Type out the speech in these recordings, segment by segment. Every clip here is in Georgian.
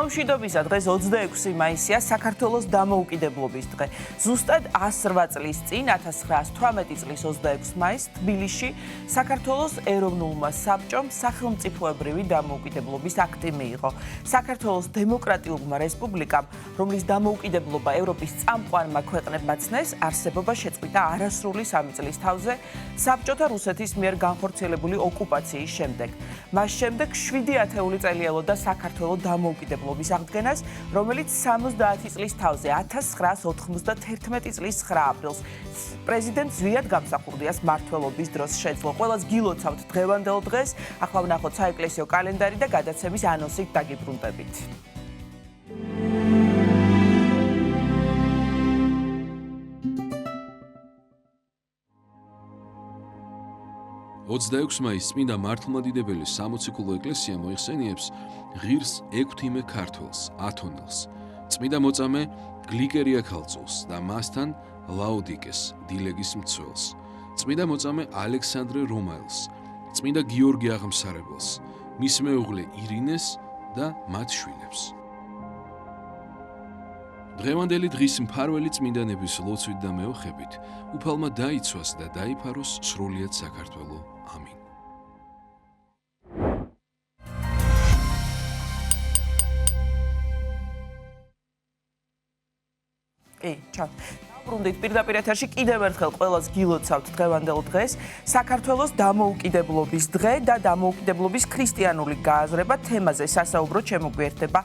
სამშვიდობისა დღეს 26 მაისია საქართველოს დამოუკიდებლობის დღე. ზუსტად 108 წლის წინ 1918 წლის 26 მაისს თბილისში საქართველოს ეროვნულმა საბჭომ სახელმწიფოებრივი დამოუკიდებლობის აქტი მიიღო. საქართველოს დემოკრატიულმა რესპუბლიკამ, რომლის დამოუკიდებლობა ევროპის წამყვანმა ქვეყნებმა ცნეს, არსებობა შეწყვიტა არასრული 3 წლის თავზე საბჭოთა რუსეთის მიერ განხორციელებული ოკუპაციის შემდეგ. მას შემდეგ 7 ათეული წელი ელოდა საქართველოს დამოუკიდებლობის აღდგენას, რომელიც 70 წლის თავზე 1991 წლის 9 აპრილს პრეზიდენტ ზვიად გამსახურდიას მმართველობის დროს შეძლო. ყველას გილოცავთ დღევანდელ დღეს, ახლა ვნახოთ საეკლესიო კალენდარი და გადაცემის ანონსით დაგიბრუნდებით. 26 მაისს წმინდა მართლმადიდებელი სამოციქულო ეკლესია მოიხსენიებს ღირს ექვთიმე ქართველს, ათონელს, წმინდა მოწამე გლიკერია ქალწულს და მასთან ლაოდიკეს, დილეგის მცველს, წმინდა მოწამე ალექსანდრე რომაელს, წმინდა გიორგი აღმსარებელს, მის მეუღლე ირინეს და მათ შვილებს. დღევანდელი დღის მფარველი წმინდანების ლოცვით და მეოხებით უფალმა დაიცვას და დაიფაროს სრულიად საქართველო. ამინ. ჩავ. ბრუნდით პირდაპირ ეთერში კიდევ ერთხელ ყველას გილოცავთ დღევანდელ დღეს. საქართველოს დამოუკიდებლობის დღე და დამოუკიდებლობის ქრისტიანული გააზრება თემაზე სასაუბრო შემოგვიერთდება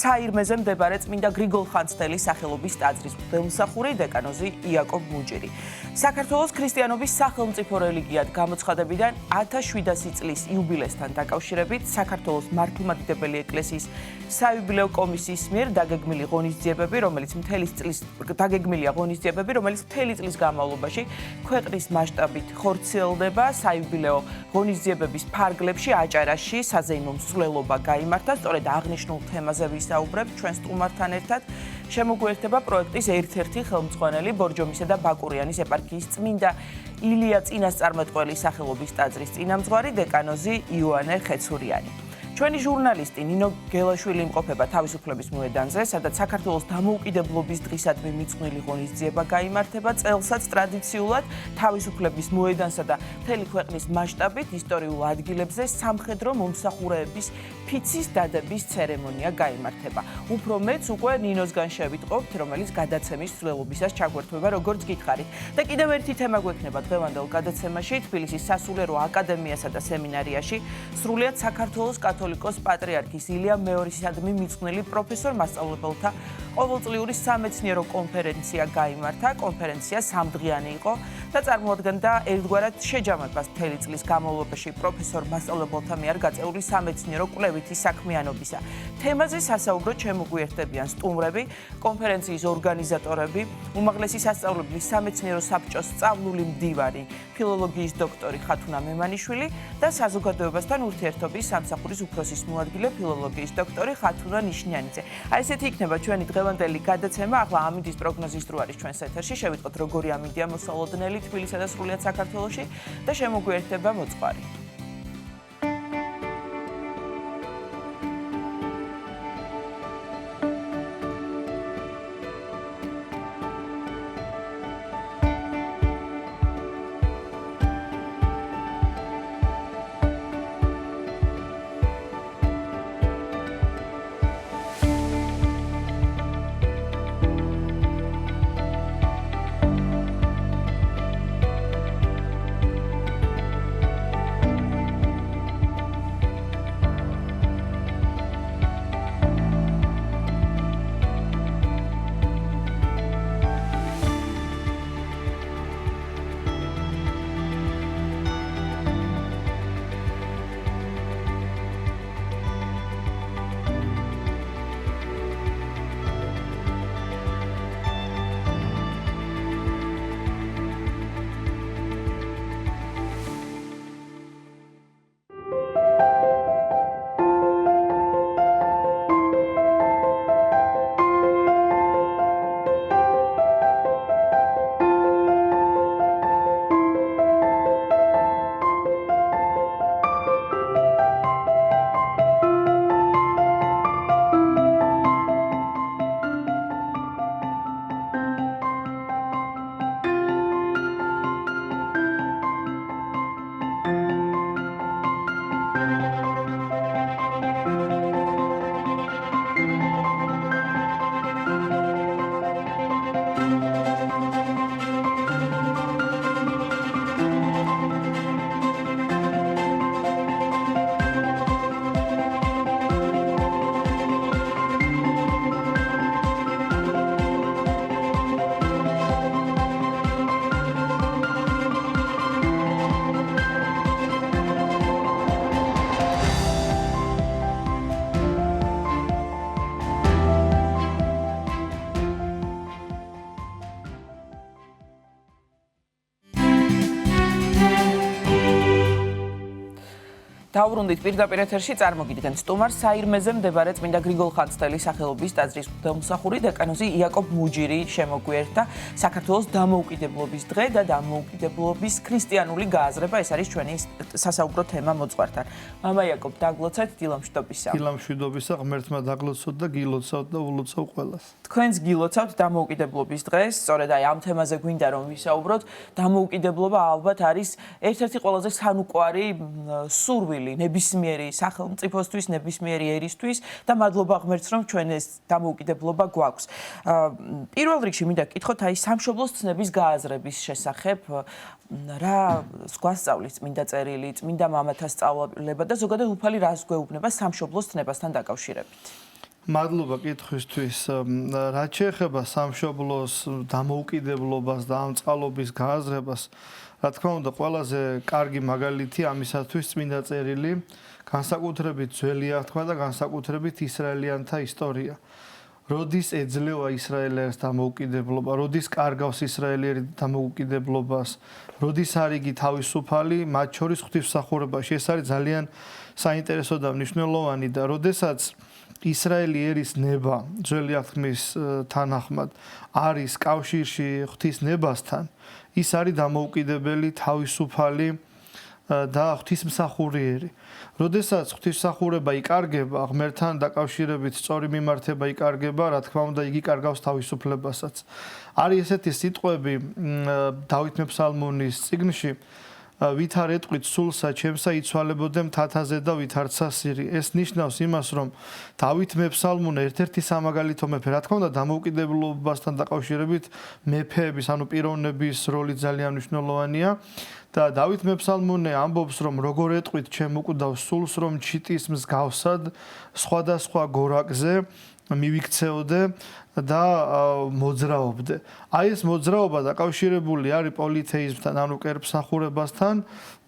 საირმეზე მდებარე წმინდა გრიგოლ ხანძთელის სახელობის ტაძრის მღვდელმსახური დეკანოზი იაკობ მუჯირი. საქართველოს ქრისტიანობის სახელმწიფო რელიგიად გამოცხადებიდან 1700 წლის იუბილესთან დაკავშირებით საქართველოს მართლმადიდებელი ეკლესიის საიუბილეო კომისიის მიერ დაგეგმილი ღონისძიებები, რომელიც მთელი წლის განმავლობაში ქვეყნის მასშტაბით ხორციელდება. საიუბილეო ღონისძიებების ფარგლებში აჭარაში საზეიმო მსვლელობა გაიმართა. სწორედ აღნიშნულ თემაზე ვისაუბრებთ ჩვენ სტუმართან ერთად. შემოგვიერთდება პროექტის ერთ-ერთი ხელმძღვანელი ბორჯომისა და ბაკურიანის ეპარქიის წმინდა ილია წინასწარმეტყველის სახელობის ტაძრის წინამძღვარი დეკანოზი იოანე ხეცურიანი. ჩვენი ჟურნალისტი ნინო გელაშვილი იმყოფება თავისუფლების მოედანზე, სადაც საქართველოს დამოუკიდებლობის დღისადმი მიძღვნილი ღონისძიება გაიმართება. წელსაც ტრადიციულად თავისუფლების მოედანსა და მთელი ქვეყნის მასშტაბით ისტორიულ ადგილებზე სამხედრო მომსახურეების ფიცის დადების ცერემონია გაიმართება. უფრო მეც უკვე ნინოსგან შევიტყობთ, რომელიც გადაცემის მსვლელობისას ჩაგვერთვება, როგორც გითხარით. და კიდევ ერთი თემა გვექნება დღევანდელ გადაცემაში, თბილისის სასულიერო აკადემიასა და სემინარიაში სრულიად საქართველოს კათოლიკოს პატრიარქის ილია მეორისადმი მიძღვნილი პროფესორ მასწავლებელთა ყოველწლიური სამეცნიერო კონფერენცია გაიმართა. კონფერენცია 3 დღიანი იყო და წარმოადგენდა ერთგვარად შეჯამებას მთელი წლის განმავლობაში პროფესორ მასწავლებელთა მიერ გაწეული სამეცნიერო კვლევითი საქმიანობისა. თემაზე სასაუბროდ შემოგვიერთდებიან სტუმრები, კონფერენციის ორგანიზატორები, უმაღლესი სასწავლებლის სამეცნიერო საბჭოს სწავლული მდივანი, ფილოლოგიის დოქტორი ხათუნა მემანიშვილი და საზოგადოებასთან ურთიერთობის სამსახურის უფროსის მოადგილე ფილოლოგიის დოქტორი ხათუნა ნიშნიანიძე. აი ესეთი იქნება ჩვენი დღევანდელი გადაცემა. ახლა ამინდის პროგნოზის დრო არის ჩვენს ეთერში. შევიტყოთ როგორი ამინდია მოსალოდნელი თბილისსა და სრულიად საქართველოში და შემოგვიერთდება მოწყარი. დავბრუნდით პირდაპირ ეთერში წარმოგიდგენთ სტუმარს საირმეზე მდებარე წმინდა გრიგოლ ხანძთელის სახელობის ტაძრის ღვთისმსახური დეკანოზი იაკობ მუჯირი შემოგვიერთდა საქართველოს დამოუკიდებლობის დღე და დამოუკიდებლობის ქრისტიანული გააზრება. ეს არის ჩვენი სასაუბრო თემა მოძღვართან. მამა იაკობ, დაგლოცეთ, დილამშვიდობისა. დილამშვიდობისა, ღმერთმა დაგლოცოთ და გილოცავთ და ულოცავ ყველას. თქვენს გილოცავთ დამოუკიდებლობის დღეს, სწორედ აი ამ თემაზე გვინდა რომ ვისაუბროთ. დამოუკიდებლობა ალბათ არის ერთ-ერთი ყველაზე სანუკვარი სურვილი ნებისმიერი სახელმწიფოსთვის, ნებისმიერი ერისთვის და მადლობა ღმერთს, რომ ჩვენ ეს დამოუკიდებლობა გვაქვს. პირველ რიგში მინდა გკითხოთ აი სამშობლოს ცნების გააზრების შესახებ, რა გვასწავლის წმინდა წერილი, წმინდა მამათა სწავლება და ზოგადად უფალი რას გვეუბნება სამშობლოს ცნებასთან დაკავშირებით. მადლობა კითხვისთვის. რაც შეეხება სამშობლოს დამოუკიდებლობას და ამ წყალობის გააზრებას, რა თქმა უნდა, ყველაზე კარგი მაგალითი ამისათვის წმინდა წერილი, განსაკუთრებით ძველი აღთქმა და განსაკუთრებით ისრაელიანთა ისტორია. როდის ეძლევა ისრაელერს დამოუკიდებლობა, როდის კარგავს ისრაელიერი დამოუკიდებლობას, როდის არის იგი თავისუფალი, მათ შორის ღვთისმსახურებაში. ეს არის ძალიან საინტერესო და მნიშვნელოვანი და როდესაც ისრაელი ერის ნება ძველი აღთქმის თანახმად არის კავშირში ღვთის ნებასთან, ის არის დამოუკიდებელი, თავისუფალი და ღვთისმსახურიერი. როდესაც ღვთისმსახურება იკარგება, ღმერთთან დაკავშირებით სწორი მიმართება იკარგება, რა თქმა უნდა, იგი კარგავს თავისუფლებასაც. არის ესეთი სიტყვები დავით მეფსალმონის წიგნში, ვით არ ეტყვით სულსა ჩემსა იცვალებოდე მთათაზე და ვით არ ცასირი. ეს ნიშნავს იმას, რომ დავით მეფსალმონე ერთ-ერთი სამაგალითო მეფე, რა თქმა უნდა, დამოუკიდებლობასთან დაკავშირებით მეფეების, ანუ პიროვნების როლი ძალიან მნიშვნელოვანია. და დავით მეფსალმონე ამბობს, რომ როგორ ეტყვით ჩემ უკვდავს სულს, რომ ჩიტის მსგავსად სხვადასხვა გორაკზე მივიქცეოდე და მოძრაობდე. აი ეს მოძრაობა დაკავშირებული არის პოლითეიზმთან, ანუ კერპსახურებასთან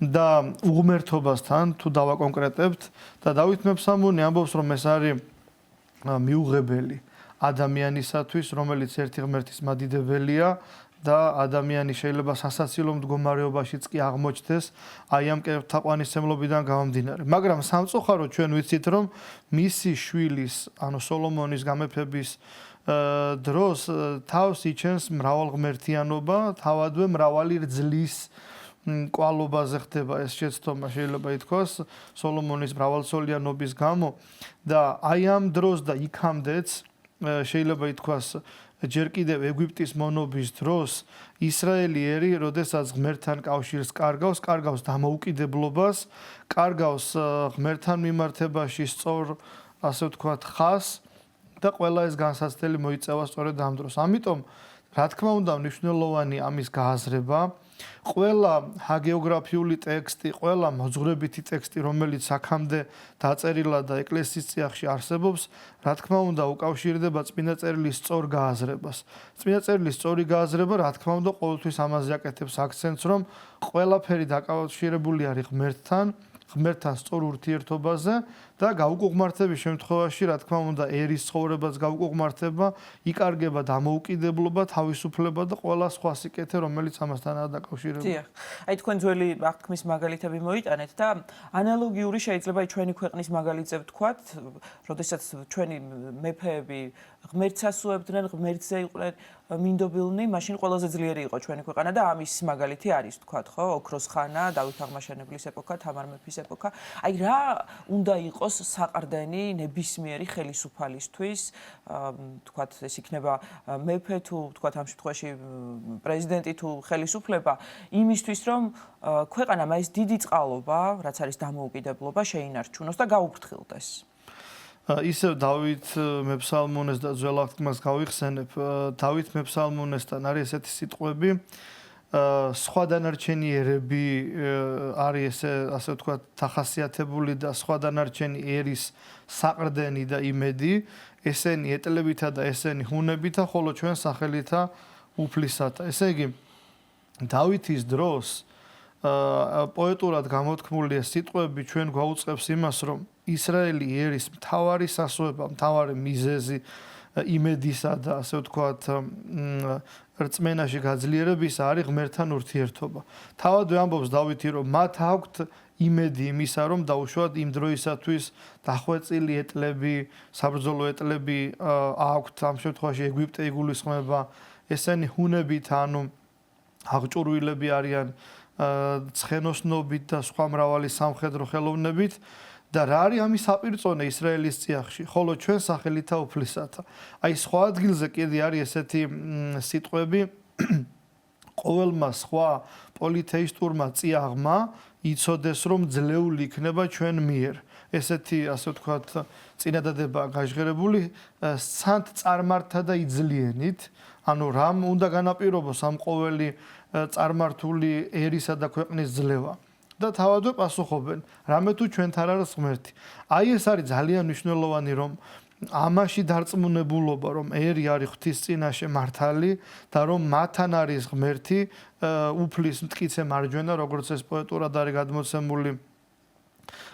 და უღმერთობასთან, თუ დავაკონკრეტებთ. და დავით მეფსალმონე ამბობს, რომ ეს არის მიუღებელი ადამიანისათვის, რომელიც ერთი ღმერთის მადიდებელია და ადამიანი შეიძლება სასაცილო მდგომარეობაშიც კი აღმოჩნდეს აი ამ კერპთაყვანისმცემლობიდან გამომდინარე. მაგრამ სამწუხაროდ ჩვენ ვიცით, რომ მისი შვილის, ანუ სოლომონის გამეფების დროს თავს იჩენს მრავალღმერთიანობა, თავადვე მრავალი რძლის კვალობაზე ხდება ეს შეცდომა, შეიძლება ითქვას, სოლომონის მრავალწლიანობის გამო და აი ამ დროს და იქამდეც შეიძლება ითქვას ჯერ კიდევ ეგვიპტის მონობის დროს ისრაელი ერი, როდესაც ღმერთთან კავშირს კარგავს, კარგავს დამოუკიდებლობას, კარგავს ღმერთთან მიმართებაში სწორ, ასე ვთქვათ, ხაზს და ყველა ეს განსაცდელი მოიწევა სწორედ ამ დროს. ამიტომ, რა თქმა უნდა, მნიშვნელოვანი ამის გააზრება. ყველა ჰაგეოგრაფიული ტექსტი, ყველა მოძღვრებითი ტექსტი, რომელიც აქამდე დაწერილა და ეკლესიის წიაღში არსებობს, რა თქმა უნდა, უკავშირდება წმინდა წერილის სწორ გააზრებას. წმინდა წერილის სწორი გააზრება, რა თქმა უნდა, ყოველთვის ამაზე აკეთებს აქცენტს, რომ ყველაფერი დაკავშირებული არის ღმერთთან, ღმერთთან სწორ ურთიერთობაზე და გაუკუღმართების შემთხვევაში, რა თქმა უნდა, ერის ცხოვრებას გაუკუღმართება, იკარგება დამოუკიდებლობა, თავისუფლება და ყველა სხვა სიკეთე, რომელიც ამასთანაა დაკავშირებული. დიახ. აი თქვენ ძველი აღთქმის მაგალითები მოიტანეთ და ანალოგიური შეიძლება ჩვენი ქვეყნის მაგალითზე ვთქვათ, როდესაც ჩვენი მეფეები ღმერთს ასუებდნენ, ღმერთზე იყვნენ მინდობილნი, მაშინ ყველაზე ძლიერი იყო ჩვენი ქვეყანა და ამის მაგალითი არის, ვთქვათ, ხო, ოქროს ხანა, დავით აღმაშენებლის ეპოქა, თამარ მეფის ეპოქა. აი რა უნდა იყოს საყრდენი ნებისმიერი ხელისუფალისთვის, ვთქვათ, ეს იქნება მეფე თუ ვთქვათ ამ შემთხვევაში პრეზიდენტი თუ ხელისუფლება, იმისთვის რომ ქვეყანამ ეს დიდი წყალობა, რაც არის დამოუკიდებლობა, შეინარჩუნოს და გაუფრთხილდეს. ისევ დავით მეფსალმონეს და ძველ აღთქმას გავიხსენებ. დავით მეფსალმონესთან არის ესეთი სიტყვები, სხვა დანარჩენი ერები არის ესე, ასე ვთქვათ, დახასიათებული და სხვა დანარჩენი ერის საყრდენი და იმედი, ესენი ეტლებითა და ესენი ჰუნებითა, ხოლო ჩვენ სახელითა უფლისათა. ესე იგი, დავითის დროს პოეტურად გამოთქმული ეს სიტყვები ჩვენ გვაუწყებს იმას, რომ ისრაელი ერის მთავარი სასუება, მთავარი მიზეზი იმედისა და ასე ვთქვათ რწმენაში გაძლიერების არის ღმერთთან ურთიერთობა. თავადვე ამბობს დავითი, რომ მათ აქვთ იმედი იმისა, რომ დაუშვათ იმ დროისათვის დახვეწილი ეტლები, საბრძოლო ეტლები აქვთ, ამ შემთხვევაში ეგვიპტე იგულისხმება, ესენი ჰუნებით, ანუ აღჭურვილები არიან ცხენოსნობით და სხვა მრავალი სამხედრო ხელოვნებით და რა არის ამის საპირწონე ისრაელის წიაღში, ხოლო ჩვენ სახელითა უფლისათა. აი სხვა ადგილზე კიდე არის ესეთი სიტყვები ყოველმა სხვა პოლითეისტურმა წიაღმა იცოდეს, რომ ძლეული იქნება ჩვენ მიერ. ესეთი, ასე ვთქვათ, წინადადება გაჟღერებული სანთ წარმართა და იძლიენით, ანუ რამ უნდა განაპირობოს ამ ყოველი წარმართული ერისა და ქვეყნის ძლევა. და თავადვე პასუხობენ, რამე თუ ჩვენთან არის ღმერთი. აი ეს არის ძალიან მნიშვნელოვანი, რომ ამაში დარწმუნებულობა, რომ ერი არის ღვთის წინაშე მართალი და რომ მათთან არის ღმერთი, უფლის მტკიცე მარჯვენა, როგორც ეს პოეტურად არის გადმოცემული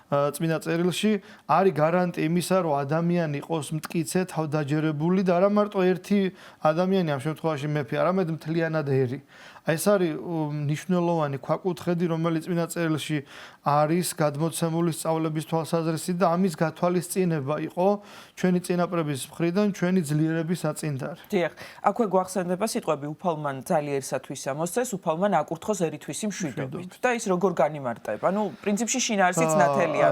წმინდა წერილში, არის გარანტია იმისა, რომ ადამიანი იყოს მტკიცე, თავდაჯერებული და არა მარტო ერთი ადამიანი ამ შემთხვევაში მეფე, არამედ მთლიანად ერი. ეს არის მნიშვნელოვანი ქვაკუთხედი, რომელიც წმინდა წერილში არის გადმოცემული სწავლების თვალსაზრისით და ამის გათვალისწინება იყო ჩვენი წინაპრების მხრიდან ჩვენი ძლიერების აწინდარი. დიახ, აქვე გვახსენდება სიტყვები უფალმან ძალიერისათვის ამოსცეს, უფალმან აკურთხოს ერითვისი მშვიდობით და ის როგორ განიმარტება? ანუ პრინციპში შინაარსიც ნათელია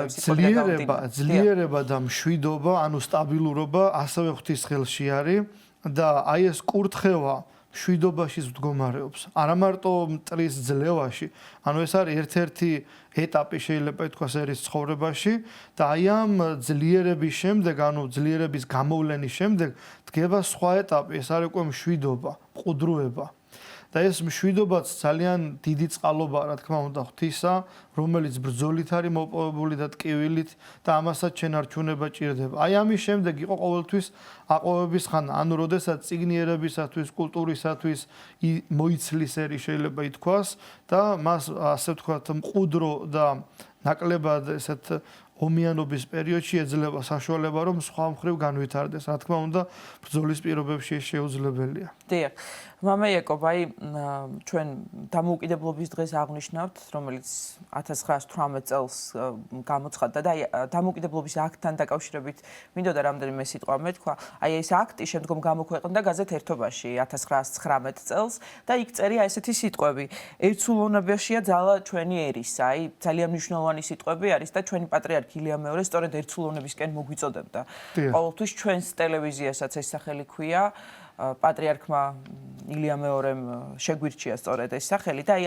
ძლიერება და მშვიდობა, ანუ სტაბილურობა ასევე ღვთის ხელში არის და აი ეს კურთხევა მშვიდობაში მდგომარეობს. არა მარტო მტრის ძლევაში, ანუ ეს არის ერთ-ერთი ეტაპი შეიძლება ითქვას ერის ცხოვრებაში და აი ამ ძლიერების შემდეგ, ანუ ძლიერების გამოვლენის შემდეგ დგება სხვა ეტაპი, ეს არის უკვე მშვიდობა, მყუდროება. და ეს მშვიდობაც ძალიან დიდი წყალობაა, რა თქმა უნდა, ღვთისა, რომელიც ბრძოლით არის მოპოვებული და ტკივილით და ამასაც შენარჩუნება ჭირდება. აი ამის შემდეგ იყო ყოველთვის აყვავების ხანა, ანუ როდესაც წიგნიერებისათვის, კულტურისათვის მოიცლის ერი შეიძლება ითქვას და მას ასე ვთქვათ, მყუდრო და ნაკლებად ესეთ ომიანობის პერიოდში ეძლევა საშუალება, რომ სხვა მხრივ განვითარდეს. რა თქმა უნდა, ბრძოლის პირობებში ეს შეუძლებელია. დიახ. მამა იაკობ, აი ჩვენ დამოუკიდებლობის დღეს აღნიშნავთ, რომელიც 1918 წელს გამოცხადდა და აი დამოუკიდებლობის აქტთან დაკავშირებით მინდოდა რამდენიმე სიტყვა მეთქვა. აი ეს აქტი შემდგომ გამოქვეყნდა გაზეთ ერთობაში 1919 წელს და იქ წერია ესეთი სიტყვები: ერთსულოვნებაშია ძალა ჩვენი ერისა. აი ძალიან მნიშვნელოვანი სიტყვები არის და ჩვენი პატრიარქი ილია მეორე სწორედ ერთსულოვნებისკენ მოგვიწოდებდა. ყოველთვის ჩვენს ტელევიზიასაც ეს სახელი ქვია. პატრიარქმა ილია მეორემ შეგვირჩია სწორედ ეს სახელი და აი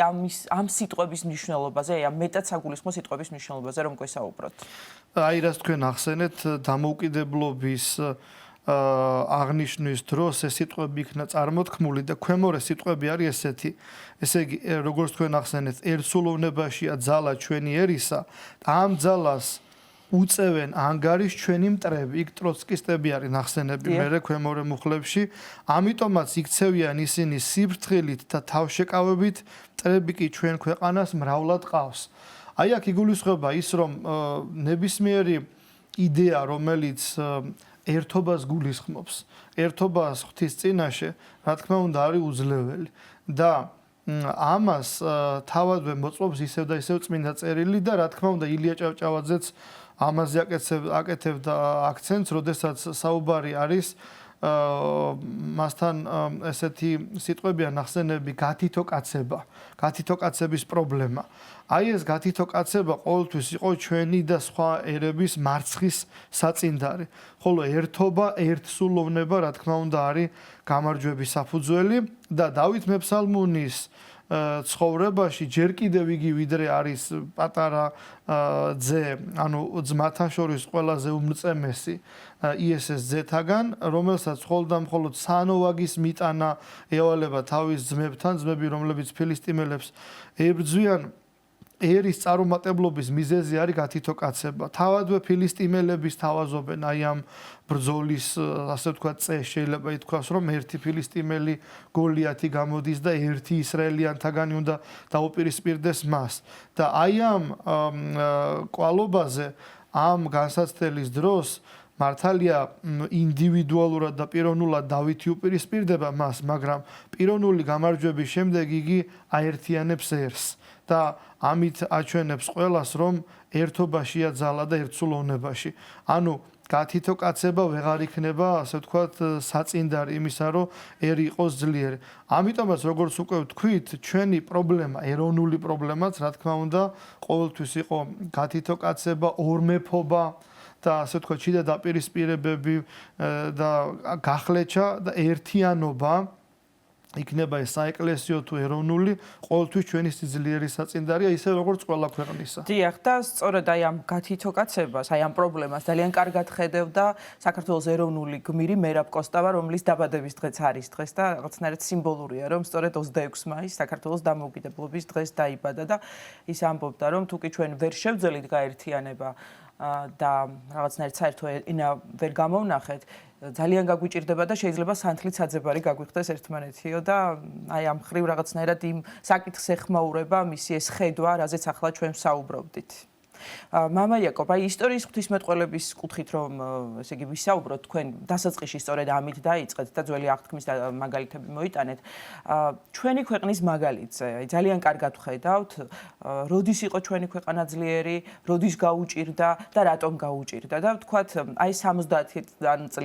ამ სიტყვების მნიშვნელობაზე, აი ამ მეტად საგულისხმო სიტყვების მნიშვნელობაზე რომ გვესაუბროთ. აი რას თქვენ ახსენეთ, დამოუკიდებლობის აღნიშვნის დროს ეს სიტყვები იქნა წარმოთქმული და ქვემორე სიტყვები არის ესეთი. ესე იგი, როგორც თქვენ ახსენეთ, ერთსულოვნებაშია ძალა ჩვენი ერისა, ამ ძალას უწევენ ანგარის ჩვენი მტრები, იქ ტროცკისტები არის ნახსენები მერე ქვემორე მუხლებში, ამიტომაც იქცევიან ისინი სიფრთხილით და თავშეკავებით, მტრები კი ჩვენ ქვეყანას მრავლად ყავს. აი აქ იგულისხმება ის, რომ ნებისმიერი იდეა, რომელიც ერთობას გულისხმობს, ერთობას ღვთის წინაშე, რა თქმა უნდა, არის უძლეველი და ამას თავადვე მოწმობს ისევ და ისევ წმინდა წერილი და რა თქმა უნდა, ილია ჭავჭავაძეც ამაზე აკეთებდა აქცენტს, როდესაც საუბარი არის მასთან ესეთი სიტყვებია ნახსენები გათითო კაცება, გათითო კაცების პრობლემა. აი ეს გათითო კაცება ყოველთვის იყო ჩვენი და სხვა ერების მარცხის საწინდარი. ხოლო ერთობა, ერთსულოვნება, რა თქმა უნდა, არის გამარჯვების საფუძველი და დავით მეფსალმუნის ცხოვრებაში ჯერ კიდევ იგი ვიდრე არის პატარა ძე, ანუ ძმათან შორის ყველაზე უმრწემესი იესეს ძეთაგან, რომელსაც მხოლოდ სანოვაგის მიტანა ევალება თავის ძმებთან, ძმები, რომლებიც ფილისტიმელებს ებრძვიან. ერის წარუმატებლობის მიზეზი არის გათითო კაცება. თავადვე ფილისტიმელების თავაზობენ აი ამ ბრძოლის, ასე ვთქვათ, წეს შეიძლება ითქვას, რომ ერთი ფილისტიმელი გოლიათი გამოდის და ერთი ისრაელიანთაგანი უნდა დაუპირისპირდეს მას. და აი ამ კვალობაზე, ამ განსაცდელის დროს მართალია ინდივიდუალურად და პიროვნულად დავითი უპირისპირდება მას, მაგრამ პიროვნული გამარჯვების შემდეგ იგი აერთიანებს ერს და ამით აჩვენებს ყველას, რომ ერთობაშია ძალა და ერთსულოვნებაში. ანუ გათითო კაცება ვეღარ იქნება, ასე ვთქვათ, საწინდარი იმისა, რომ ერი იყოს ძლიერი. ამიტომაც, როგორც უკვე ვთქვით, ჩვენი პრობლემა, ეროვნული პრობლემაც, რა თქმა უნდა, ყოველთვის იყო გათითო კაცება, ორმეფობა და ასე ვთქვათ, შიდა დაპირისპირებები და გახლეჩა და ერთიანობა იქნება ეს საეკლესიო თუ ეროვნული, ყოველთვის ჩვენი ძლიერი საწინდარია, ისე როგორც ყველა ქვეყნისა. დიახ, და სწორედ აი ამ გათითო კაცებას, აი ამ პრობლემას ძალიან კარგად ხედავდა საქართველოს ეროვნული გმირი მერაბ კოსტავა, რომლის დაბადების დღეც არის დღეს და რაღაცნაირად სიმბოლურია, რომ სწორედ 26 მაისს საქართველოს დამოუკიდებლობის დღეს დაიბადა და ის ამბობდა, რომ თუკი ჩვენ ვერ შევძელით გაერთიანება და რაღაცნაირად საერთო ენა ვერ გამოვნახეთ, ძალიან გაგვიჭირდება და შეიძლება სანთლით საძებარი გაგვიხდეს ერთმანეთიო და აი ამ ხრივ რაღაცნაირად იმ საკითხს ეხმაურება მისი ეს ხედვა, რაზეც ახლა ჩვენ ვსაუბრობდით. მამა იაკობ, აი ისტორიის ღვთისმეტყველების კუთხით რომ ესე იგი ვისაუბროთ, თქვენ დასაწყისში სწორედ ამით დაიწყეთ და ძველი აღთქმის მაგალითები მოიტანეთ. ჩვენი ქვეყნის მაგალითზე, აი ძალიან კარგად ვხედავთ, როდის იყო ჩვენი ქვეყანა ძლიერი, როდის გაუჭირდა და რატომ გაუჭირდა და ვთქვათ, აი 70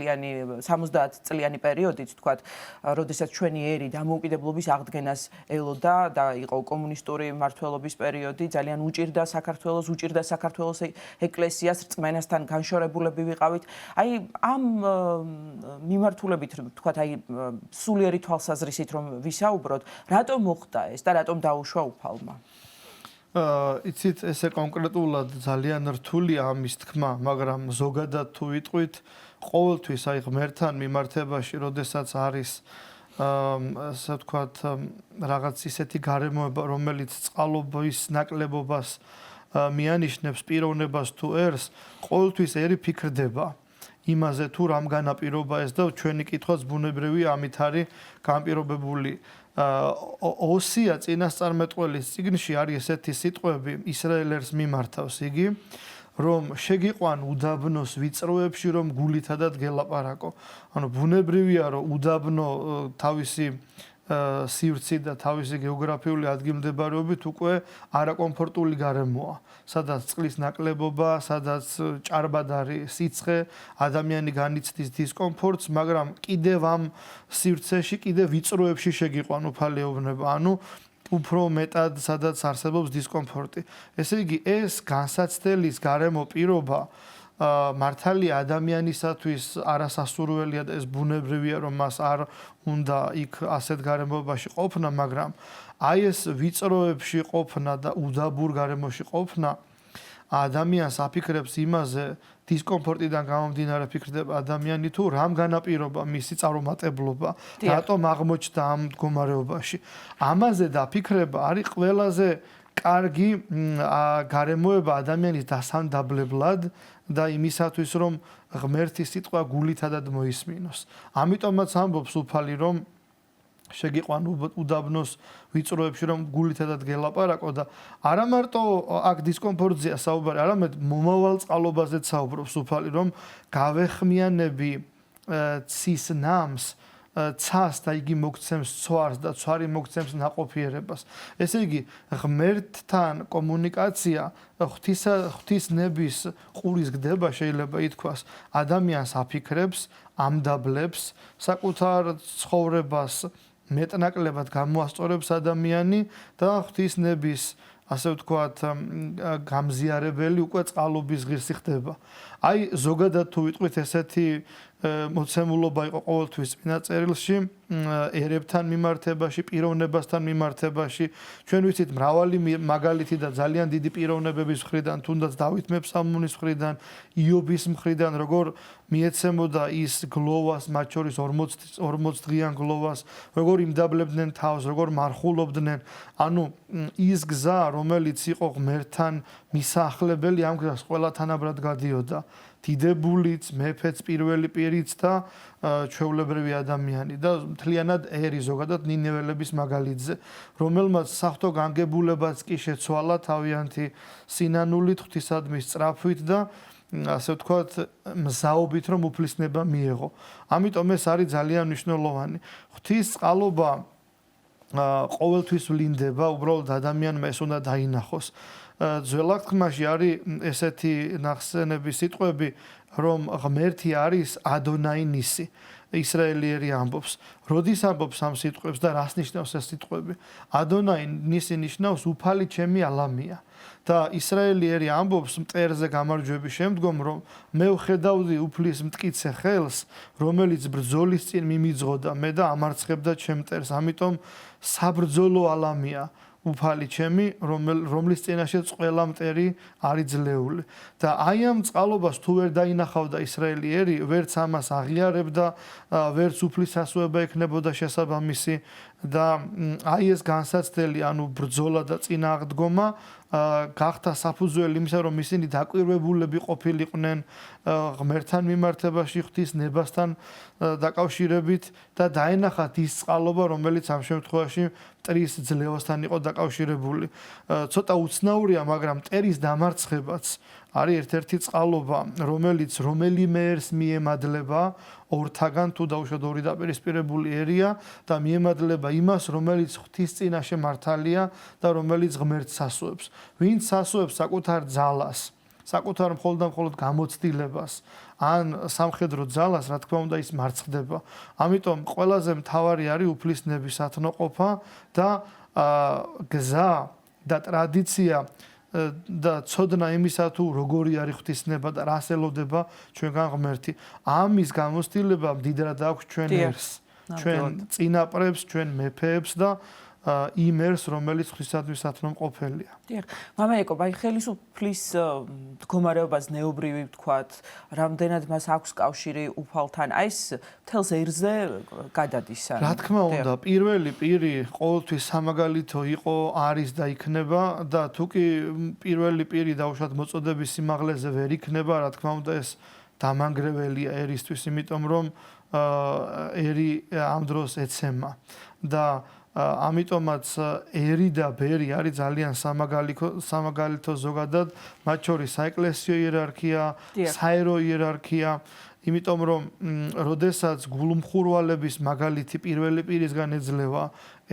წლიანი პერიოდით, ვთქვათ, როდესაც ჩვენი ერი დამოუკიდებლობის აღდგენას ელოდა და იყო კომუნისტური მმართველობის პერიოდი, ძალიან უჭირდა საქართველოს, უჭირდა საქართველოს ეკლესიას, რწმენასთან განშორებულები ვიყავით. აი ამ მიმართულებით ვთქვათ, აი სულიერი თვალსაზრისით რომ ვისაუბროთ, რატომ მოხდა ეს და რატომ დაუშვა უფალმა? იცით, ესე კონკრეტულად ძალიან რთულია ამის თქმა, მაგრამ ზოგადად თუ ვიტყვით, ყოველთვის აი ღმერთთან მიმართებაში, როდესაც არის ასე ვთქვათ, რაღაც ისეთი გარემოება, რომელიც წყალობის ნაკლებობას მიანიშნებს პიროვნებას თუ ერს, ყოველთვის ერი ფიქრდება იმაზე თუ რამ განაპირობა ეს და ჩვენი კითხვაც ბუნებრივია ამით არის განპირობებული. ოსია წინასწარმეტყველის წიგნში არის ესეთი სიტყვები ისრაელ ერს მიმართავს იგი, რომ შეგიყვან უდაბნოს ვიწროებში, რომ გულითადად გელაპარაკო. ანუ ბუნებრივია, რომ უდაბნო თავისი სივრცი და თავისი გეოგრაფიული ადგილმდებარეობით უკვე არაკომფორტული გარემოა, სადაც წყლის ნაკლებობა, სადაც ჭარბად არის სიცხე, ადამიანი განიცდის დისკომფორტს, მაგრამ კიდევ ამ სივრცეში, კიდევ ვიწროებში შეგიყვან უფალეოვნება, ანუ უფრო მეტად სადაც არსებობს დისკომფორტი. ესე იგი, ეს განსაცდელის გარემო პირობა მართალია ადამიანისათვის არასასურველია და ეს ბუნებრივია, რომ მას არ უნდა იქ ასეთ გარემოებაში ყოფნა, მაგრამ აი ეს ვიწროებში ყოფნა და უდაბურ გარემოში ყოფნა ადამიანს აფიქრებს იმაზე, დისკომფორტიდან გამომდინარე ფიქრდება ადამიანი თუ რამ განაპირობა მისი წარუმატებლობა, რატომ აღმოჩნდა ამ მდგომარეობაში. ამაზე დაფიქრება არის ყველაზე კარგი გარემოება ადამიანის დასანდაბლებლად და იმისათვის, რომ ღმერთის სიტყვა გულითადად მოისმინოს. ამიტომაც ამბობს უფალი, რომ შეგიყვან უდაბნოს ვიწროებში, რომ გულითადად გელაპარაკო და არა მარტო აქ დისკომფორტზეა საუბარი, არამედ მომავალ წყალობაზეც საუბრობს უფალი, რომ გავეხმიანები ცის ნამს, ცას და იგი მოგცემს ცვარს და ცვარი მოგცემს ნაყოფიერებას. ესე იგი, ღმერთთან კომუნიკაცია ღვთისნების ყურის გდება შეიძლება ითქვას, ადამიანს აფიქრებს, ამდაბლებს, საკუთარ ცხოვრებას მეტნაკლებად გამოასწორებს ადამიანი და ღვთისნების ასე ვთქვათ, გამზიარებელი უკვე წყალობის ღირსი ხდება. აი ზოგადად თუ ვიტყვით ესეთი მოცემულობა იყო ყოველთვის წინა წერილში, ერებთან მიმართებაში, პიროვნებასთან მიმართებაში. ჩვენ ვიცით მრავალი მაგალითი და ძალიან დიდი პიროვნებების მხრიდან, თუნდაც დავით მეფსალმონის მხრიდან, იობის მხრიდან, როგორ მიეცემოდა ის გლოვას, მათ შორის 40 დღიან გლოვას, როგორ იმდაბლებდნენ თავს, როგორ მარხულობდნენ. ანუ ის გზა, რომელიც იყო ღმერთთან მისახლებელი, ამ გზას ყველა თანაბრად გადიოდა. დიდებულიც, მეფეც, პირველი პირიც და ჩვეულებრივი ადამიანი და მთლიანად ერი ზოგადად ნინეველების მაგალითზე, რომელმაც საფრთხო განგებულებაც კი შეცვალა თავიანთი სინანულით, ღვთისადმის სწრაფვით და ასე ვთქვათ, მზაობით რომ უფლისნება მიეღო. ამიტომ ეს არის ძალიან მნიშვნელოვანი. ღვთის წყალობა ყოველთვის ვლინდება, უბრალოდ ადამიანმა ეს უნდა დაინახოს. ძველ აღთქმაში არის ესეთი ნახსენების სიტყვები, რომ ღმერთი არის ადონაი ნისი. ისრაელიერი ამბობს. როდის ამბობს ამ სიტყვებს და რას ნიშნავს ეს სიტყვები? ადონაი ნისი ნიშნავს უფალი ჩემი ალამია. და ისრაელიერი ამბობს მტერზე გამარჯვების შემდგომ, რომ მე ვხედავდი უფლის მტკიცე ხელს, რომელიც ბრძოლის წინ მიმიძღოდა მე და ამარცხებდა ჩემ მტერს. ამიტომ საბრძოლო ალამია უფალი ჩემი, რომლის წინაშეც ყველა მტერი არის ძლეული. და აი ამ წყალობას თუ ვერ დაინახავდა ისრაელიერი, ვერც ამას აღიარებდა, ვერც უფლის ასოება ექნებოდა შესაბამისი და აი ეს განსაცდელი, ანუ ბრძოლა და წინააღდგომა გახდა საფუძველი იმისა, რომ ისინი დაკვირვებულები ყოფილიყვნენ ღმერთთან მიმართებაში, ღვთის ნებასთან დაკავშირებით და დაენახათ ის წყალობა, რომელიც ამ შემთხვევაში მტრის ძლევასთან იყო დაკავშირებული. ცოტა უცნაურია, მაგრამ მტერის დამარცხებაც არის ერთ-ერთი წყალობა, რომელიც რომელიმე ერს მიემადლება ორთაგან თუ დაუშვათ ორი დაპირისპირებული ერია და მიემადლება იმას, რომელიც ღვთის წინაშე მართალია და რომელიც ღმერთს ასოებს. ვინც ასოებს საკუთარ ძალას, საკუთარ მხოლოდ გამოცდილებას ან სამხედრო ძალას, რა თქმა უნდა, ის მარცხდება. ამიტომ ყველაზე მთავარი არის უფლისნების ათნოყოფა და გზა და ტრადიცია და ცოდნა იმისა თუ როგორი არის ღვთისნება და რას ელოდება ჩვენგან ღმერთი. ამის გამოცდილება მდიდრად აქვს ჩვენ ერს, ჩვენ წინაპრებს, ჩვენ მეფეებს და იმ ერს, რომელიც ღვთისადმის ათნომყოფელია. დიახ, მამა ეკო, აი ხელისუფლის მდგომარეობას ნეობრივი ვთქვათ, რამდენად მას აქვს კავშირი უფალთან, აი ეს მთელს ერზე გადადის. რა თქმა უნდა, პირველი პირი ყოველთვის სამაგალითო იყო, არის და იქნება და თუკი პირველი პირი დაუშვათ მოწოდების სიმაღლეზე ვერ იქნება, რა თქმა უნდა ეს დამანგრეველია ერისთვის, იმიტომ რომ ერი ამ დროს ეცემა და ამიტომაც ერი და ბერი არის ძალიან სამაგალითო ზოგადად, მათ შორის საეკლესიო იერარქია, საერო იერარქია, იმიტომ რომ როდესაც გულმხურვალების მაგალითი პირველი პირისგან ეძლევა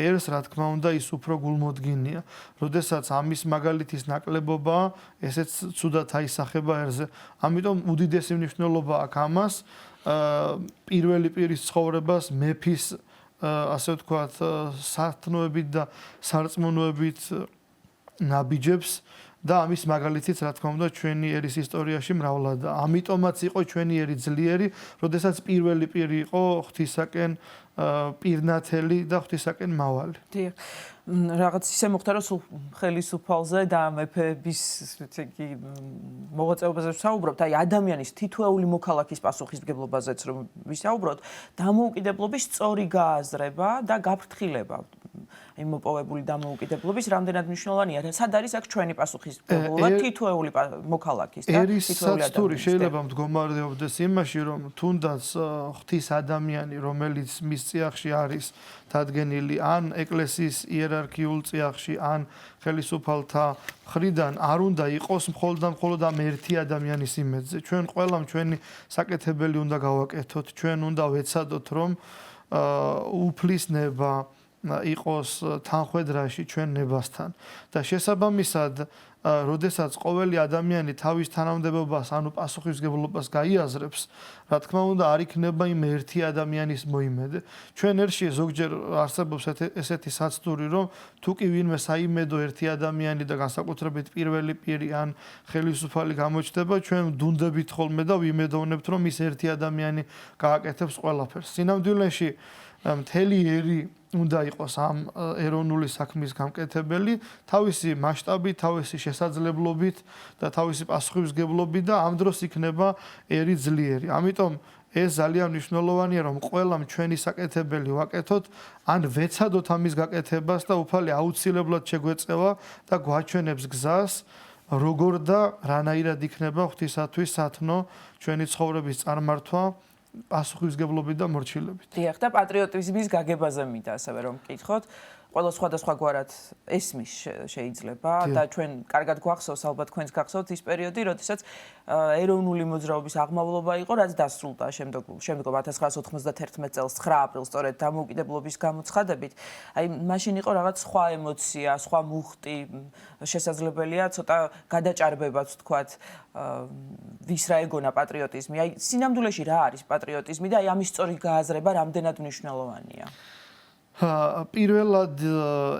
ერს, რა თქმა უნდა, ის უფრო გულმოდგინია. როდესაც ამის მაგალითის ნაკლებობა, ესეც ცუდად აისახება ერზე. ამიტომ უდიდესი მნიშვნელობა აქვს ამას, პირველი პირის ცხოვრებას მეფის ასე ვთქვათ, სათნოებით და სარწმუნოებით ნაბიჯებს და ამის მაგალითიც, რა თქმა უნდა, ჩვენი ერის ისტორიაში მრავლადაა. ამიტომაც იყო ჩვენი ერი ძლიერი, როდესაც პირველი პირი იყო ღვთისაკენ პირნათელი და ღვთისაკენ მავალი. დიახ. რაღაც ისე მოხდა, რომ სულ ხელისუფალზე და მეფეების ესე იგი მოღვაწეობაზე ვსაუბრობთ, აი ადამიანის თითოეული მოქალაქის პასუხისმგებლობაზეც რომ ვისაუბროთ, დამოუკიდებლობის სწორი გააზრება და გაფრთხილება. აი მოპოვებული დამოუკიდებლობის რამდენად მნიშვნელოვანია და სად არის აქ ჩვენი პასუხისმგებლობა თითოეული მოქალაქის და თითოეული ადამიანის. შეიძლება მდგომარეობდეს იმაში, რომ თუნდაც ღვთის ადამიანი, რომელიც მის წიაღში არის დადგენილი ან ეკლესიის იერარქიულ წიაღში, ან ხელისუფალთა მხრიდან არ უნდა იყოს მხოლოდ ამ ერთი ადამიანის იმედზე. ჩვენ ყველამ ჩვენი საკეთებელი უნდა გავაკეთოთ, ჩვენ უნდა ვეცადოთ, რომ უფლისნება იყოს თანხვედრაში ჩვენ ნებასთან და შესაბამისად როდესაც ყოველი ადამიანი თავის თანამდებობას ანუ პასუხისმგებლობას გაიაზრებს, რა თქმა უნდა, არ იქნება იმ ერთი ადამიანის მოიმედე. ჩვენ ერში ზოგჯერ არსებობს ესეთი საცდური, რომ თუ კი ვინმე საიმედო ერთი ადამიანი და განსაკუთრებით პირველი პირი ან ხელისუფალი გამოჩნდება, ჩვენ ვდუნდებით ხოლმე და ვიმედოვნებთ, რომ ის ერთი ადამიანი გააკეთებს ყველაფერს. სინამდვილეში მთელი ერი უნდა იყოს ამ ეროვნული საქმის გამკეთებელი, თავისი მასშტაბით, თავისი შესაძლებლობით და თავისი პასუხისმგებლობით და ამ დროს იქნება ერი ძლიერი. ამიტომ ეს ძალიან მნიშვნელოვანია, რომ ყველამ ჩვენი საკეთებელი ვაკეთოთ, ან ვეცადოთ ამის გაკეთებას და უფალი აუცილებლად შეგვეწევა და გვაჩვენებს გზას, როგორ და რანაირად იქნება ღვთისათვის სათნო ჩვენი ცხოვრების წარმართვა. პასუხისმგებლობით და მორჩილებით. დიახ, და პატრიოტიზმის გაგებაზე მინდა ასევე რომ მკითხოთ. ყველა სხვადასხვაგვარად ესმის შეიძლება და ჩვენ კარგად გვახსოვს, ალბათ თქვენს გახსოვთ ის პერიოდი, როდესაც ეროვნული მოძრაობის აღმავლობა იყო, რაც დასრულდა შემდგომ 1991 წელს 9 აპრილს სწორედ დამოუკიდებლობის გამოცხადებით. აი, მაშინ იყო რაღაც სხვა ემოცია, სხვა მუხტი, შესაძლებელია ცოტა გადაჭარბებაც თქვათ, ვის რა ეგონა პატრიოტიზმი. აი, სინამდვილეში რა არის პატრიოტიზმი და აი ამის სწორი გააზრება რამდენად მნიშვნელოვანია? პირველად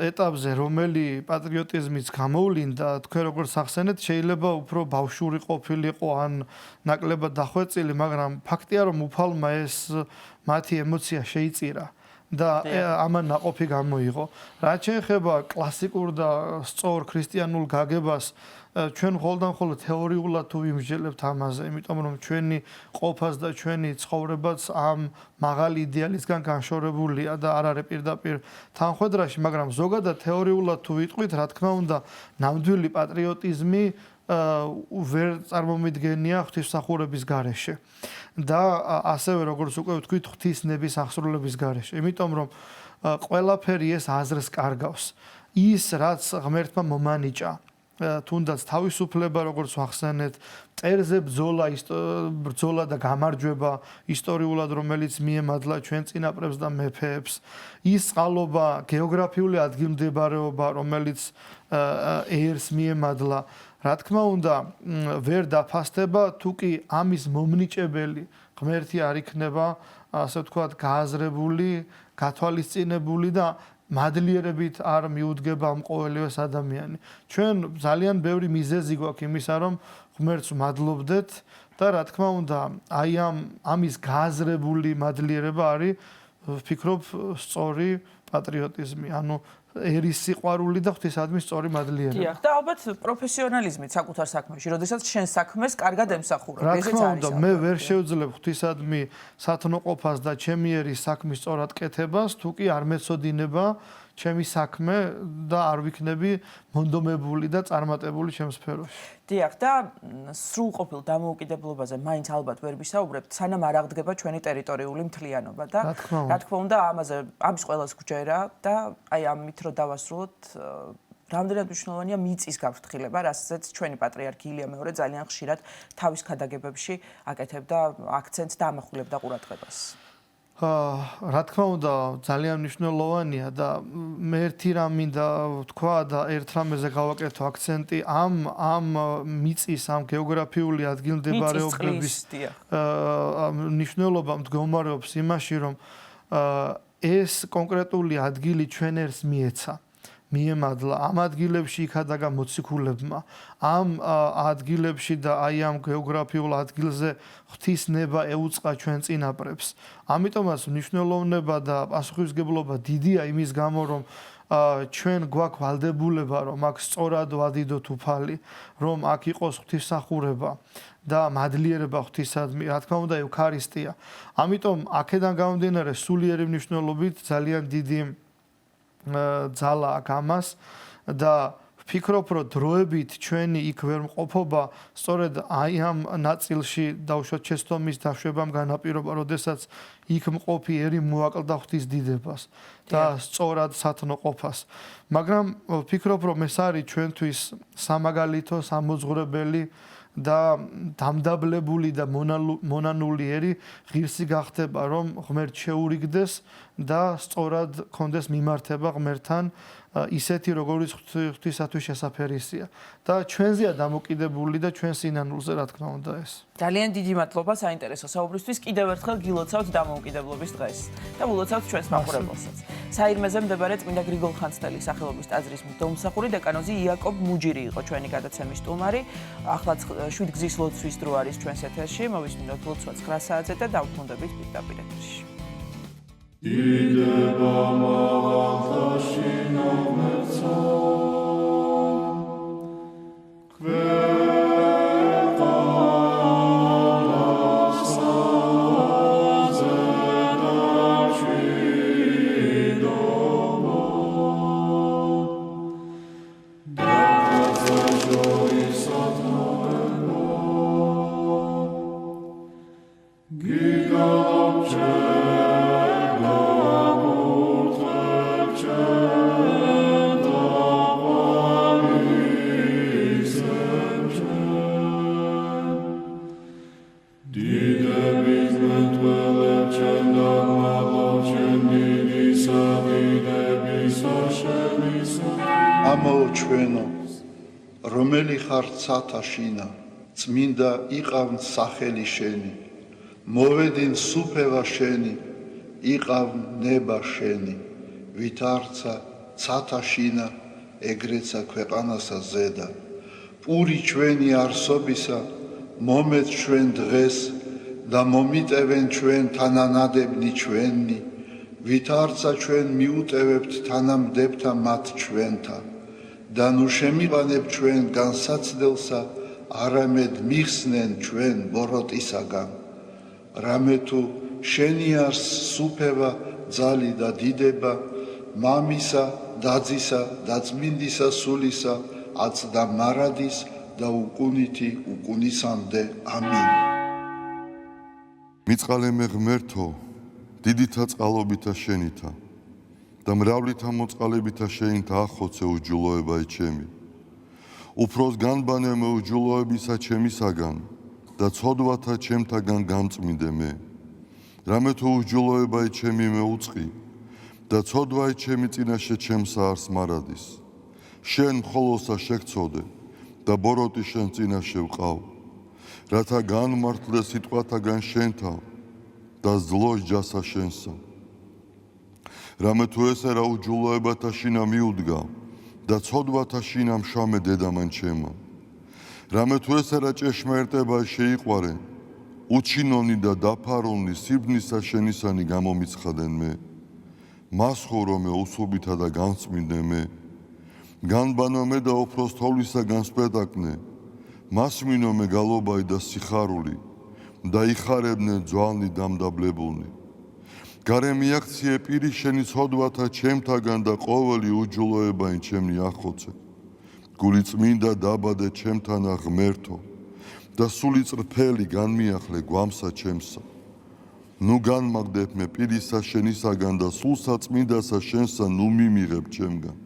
ეტაპზე რომელი პატრიოტიზმიც გამოვლინდა, თქვენ როგორც ახსენეთ, შეიძლება უფრო ბავშვური ყოფილიყო ან ნაკლებად დახვეწილი, მაგრამ ფაქტია, რომ უფალმა ეს მათი ემოცია შეიწირა და ამან ნაყოფი გამოიღო. რაც შეეხება კლასიკურ და სწორ ქრისტიანულ გაგებას, ჩვენ მხოლოდ თეორიულად თუ ვიმსჯელებთ ამაზე, იმიტომ რომ ჩვენი ყოფას და ჩვენი ცხოვრებაც ამ მაღალი იდეალისგან განშორებულია და არ არის პირდაპირ თანხვედრაში, მაგრამ ზოგადად თეორიულად თუ ვიტყვით, რა თქმა უნდა, ნამდვილი პატრიოტიზმი ვერ წარმომიდგენია ღვთისმსახურების გარეშე და ასევე როგორც უკვე ვთქვით, ღვთისნების აღსრულების გარეშე. იმიტომ რომ ყველაფერი ეს აზრს კარგავს. ის რაც ღმერთმა მომანიჭა თუნდაც თავისუფლება, როგორც ვახსენეთ, მტერზე ბრძოლა და გამარჯვება ისტორიულად, რომელიც მიემადლა ჩვენ წინაპრებს და მეფეებს, ის წყალობა, გეოგრაფიული ადგილმდებარეობა, რომელიც ერს მიემადლა, რა თქმა უნდა, ვერ დაფასდება, თუ კი ამის მომნიჭებელი ღმერთი არ იქნება, ასე ვთქვათ, გააზრებული, გათვალისწინებული და მადლიერებით არ მიუდგება ამ ყოველივეს ადამიანი. ჩვენ ძალიან ბევრი მიზეზი გვაქვს იმისა, რომ ღმერთს მადლობდეთ და რა თქმა უნდა, აი ამის გააზრებული მადლიერება არის, ვფიქრობ, სწორი პატრიოტიზმი, ანუ ერის სიყვარული და ღვთისადმის სწორი მადლიერება. დიახ, და ალბათ პროფესიონალიზმით საკუთარ საქმეში, როდესაც შენ საქმეს კარგად ემსახურებ. რა თქმა უნდა, მე ვერ შევძლებ ღვთისადმი სათნოყოფას და ჩემი ერის საქმის სწორად კეთებას, თუ კი არ მეცოდინება ჩემი საქმე და არ ვიქნები მონდომებული და წარმატებული ჩემ სფეროში. დიახ, და სრულყოფილ დამოუკიდებლობაზე მაინც ალბათ ვერ ვისაუბრებთ, სანამ არ აღდგება ჩვენი ტერიტორიული მთლიანობა და რა თქმა უნდა, ამის ყველას გვჯერა და აი ამით რო დავასრულოთ, რამდენად მნიშვნელოვანია მიწის გაფრთხილება, რასაც ჩვენი პატრიარქი ილია მეორე ძალიან ხშირად თავის ქადაგებებში აკეთებდა აქცენტს და ამახვილებდა ყურადღებას. რა თქმა უნდა, ძალიან მნიშვნელოვანია და მე ერთი რამ მინდა ვთქვა და ერთ რამეზე გავაკეთო აქცენტი ამ მიწის, ამ გეოგრაფიული ადგილმდებარეობების მნიშვნელობა მდგომარეობს იმაში, რომ ეს კონკრეტული ადგილი ჩვენ ერს მიეცა. მიემადლა ამ ადგილებში იქადაგა მოციქულებმა, ამ ადგილებში და აი ამ გეოგრაფიულ ადგილზე ღვთისნება ეუწყა ჩვენ წინაპრებს. ამიტომაც მნიშვნელოვნება და პასუხისმგებლობა დიდია იმის გამო, რომ ჩვენ გვაქვს ვალდებულება, რომ აქ სწორად ვადიდოთ უფალი, რომ აქ იყოს ღვთისმსახურება და მადლიერება ღვთისადმი, რა თქმა უნდა, ევქარისტია. ამიტომ აქედან გამომდინარე სულიერი მნიშვნელობით ძალიან დიდი ძალა აქვს ამას და ვფიქრობ, რომ დროებით ჩვენი იქ ვერ მყოფობა სწორედ აი ამ ნაწილში დაუშვათ შეცდომის დაშვებამ განაპირობა, როდესაც იქ მყოფი ერი მოაკლდა ღვთის დიდებას და სწორად სათნოყოფას. მაგრამ ვფიქრობ, რომ ეს არის ჩვენთვის სამაგალითო, სამოძღვრებელი და დამდაბლებული და მონანული ერი ღირსი გახდება, რომ ღმერთ შეურიგდეს და სწორად კონდეს მიმართება ღმერთთან ისეთი, როგორც ღვთისათვის შესაფერისია. და ჩვენზეა დამოკიდებული და ჩვენ სინანულზე, რა თქმა უნდა, ეს. ძალიან დიდი მადლობა საინტერესო საუბრისთვის. კიდევ ერთხელ გილოცავთ დამოუკიდებლობის დღეს და ვილოცავთ ჩვენს მაყურებელსაც. საირმეზე მდებარე წმინდა გრიგოლ ხანძთელის სახელობის ტაძრის მღვდელმსახური დეკანოზი იაკობ მუჯირი იყო ჩვენი გადაცემის სტუმარი. ახლა 7 გზის ლოცვის დრო არის ჩვენს ეთერში. მოვისმინოთ ლოცვა 9 საათზე და დავუბრუნდებით პირდაპირ ეთერში. დიდება მაღალთაში ნომერცა Gigalob ამაო ჩვენო, რომელი ხარ ცათა შინა, წმინდა იყავ სახელი შენი, მოვედინ სუფევა შენი, იყავ ნება შენი, ვით არცა ცათა შინა, ეგრეცა ქვეყანასა ზედა, პური ჩვენი არსობისა, მომეც ჩვენ დღეს და მომიტევენ ჩვენ თანანადებნი ჩვენი, ვით არცა ჩვენ მიუტევებთ თანამდებთა მათ ჩვენთა, და ნუ შემიყანებ ჩვენ განსაცდელსა, არამედ მიხსნენ ჩვენ ბოროტისაგან, რამე თუ შენი არს სუფევა, ძალი და დიდება, მამისა, დაძისა და წმინდისა სულისა, აწდა მარადის და უკუნითი უკუნისამდე. ამინ. მიწყალემე ღმერთო, დიდითა წყალობითა შენითა და მრავლითა მოწყალებითა შენითა ახოცე უჯულოებაი ჩემი. უფროს განბანემე უჯულოებისა ჩემისაგან და ცოდვათა ჩემთაგან გამწმინდე მე. რამე თუ უჯულოებაი ჩემი მეუწყი და ცოდვაი ჩემი წინაშე ჩემსა არს მარადის. შენ მხოლოსა შეგწოდე და ბოროტი შენ წინაშე ვყავ, რათა განმართლე სიტყვათაგან შენთა და ზლოს ჯასა შენსა. რამე თუ ესერა უჯულოებათა შინა მიუდგა და ცოდვათა შინა მშამე დედამან ჩემა. რამე თუ ესერა ჭეშმარიტება შეიყვარე, უჩინონი და დაფარონი სიბნისა შენისანი გამომიცხადენ მე. მას ხურომე უსუბითა და განწმინდე მე. განბანომე და უფროს თოვლისა განსპეტაკნე, მას მინომე გალობაი და სიხარული და იხარებდნენ ძვალნი დამდაბლებულნი. გარე მიაქციე პირი შენი ცოდვათა ჩემთაგან და ყოველი უჯულოებაი ჩემნი ახოცე. გული წმინდა დაბადე ჩემთანა ღმერთო და სული წრფელი განმიახლე გვამსა ჩემსა. ნუ განმაგდებ მე პირისა შენისაგან და სულსა წმინდასა შენსა ნუ მიმიღებ ჩემგან.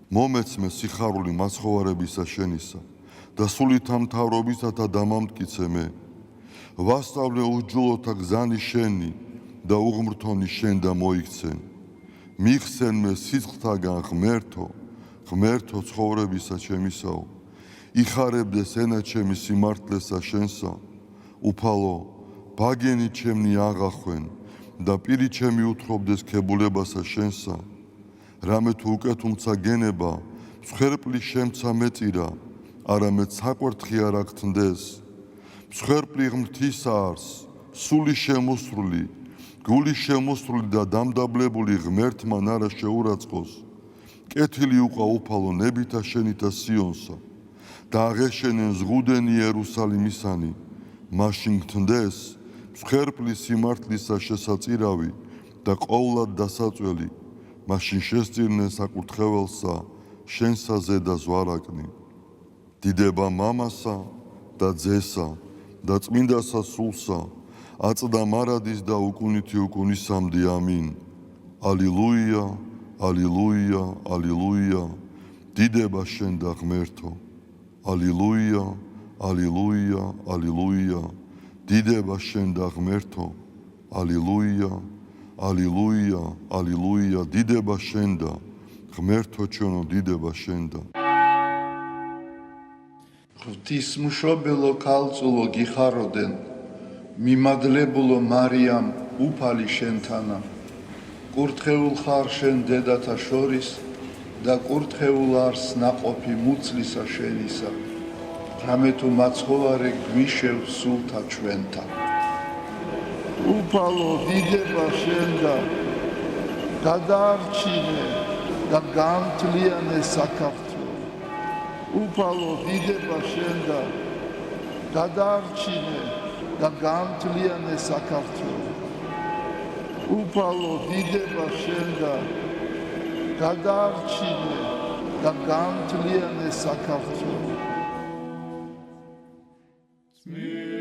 მომეცმე სიხარული მაცხოვარებისა შენისა და სულითა მთავრობისათა დამამტკიცე მე. ვასწავლე უჯულოთა გზანი შენი და უღმრთონი შენ და მოიქცენ. მიხსენ მე სიცხთაგან ღმერთო, ღმერთო ცხოვრებისა ჩემისაო. იხარებდეს ენა ჩემი სიმართლესა შენსა, უფალო, ბაგენი ჩემნი აღახვენ და პირი ჩემი უთხრობდეს ქებულებასა შენსა. რამე თუ უკეთუნცა გენება, მსხვერპლი შემცა მეწირა, არამედ საკვერთხი არ აქთნდეს. მსხვერპლი ღმრთისა არს, სული შემოსრული, გული შემოსრული და დამდაბლებული ღმერთმან არა შეურაცხყოს. კეთილი უყვა უფალო ნებითა შენითა სიონსა და აღეშენენ ზღუდენი იერუსალიმისანი, მაშინ გთნდეს მსხვერპლი სიმართლისა შესაწირავი და ყოვლად დასაწველი, მაშინ შესწირნენ საკურთხეველსა შენსა ზედა ზვარაკნი. დიდება მამასა და ძესა და წმინდასა სულსა, აწდა მარადის და უკუნითი უკუნისამდე. ამინ. ალილუია, ალილუია, ალილუია, დიდება შენ და ღმერთო. ალილუია, ალილუია, ალილუია, დიდება შენ და ღმერთო. ალილუია, ალილუია, ალილუია, დიდება შენ და ღმერთო ჩვენო, დიდება შენ და. ღვთისმშობელო ქალწულო გიხაროდენ, მიმადლებულო მარიამ უფალი შენთანა, კურთხეულ ხარ შენ დედათა შორის და კურთხეულ არს ნაყოფი მუცლისა შენისა, რამე თუ მაცხოვარე გვიშევ სულთა ჩვენთა. უფალო დიდება შენ და გადაარჩინე და გამთლიანე საქართველო. უფალო დიდება შენ და გადაარჩინე და გამთლიანე საქართველო. უფალო დიდება შენ და გადაარჩინე და გამთლიანე საქართველო. Smith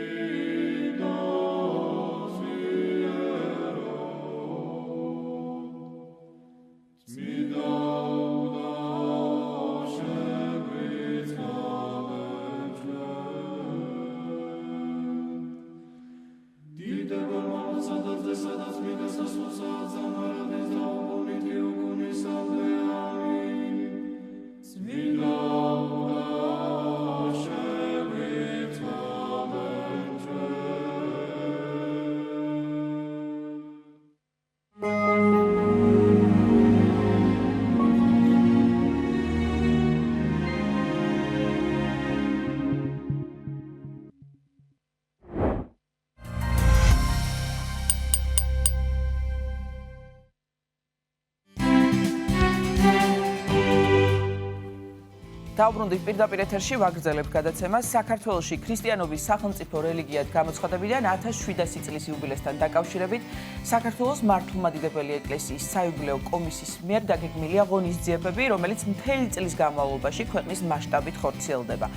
დაუბრუნდით პირდაპირ ეთერში ვაგრძელებთ გადაცემას. საქართველოში ქრისტიანობის სახელმწიფო რელიგიად გამოცხადებიდან 1700 წლის იუბილესთან დაკავშირებით საქართველოს მართლმადიდებელი ეკლესიის საიუბილეო კომისიის მიერ დაგეგმილია ღონისძიებები, რომელიც მთელი წლის განმავლობაში ქვეყნის მასშტაბით ხორციელდება.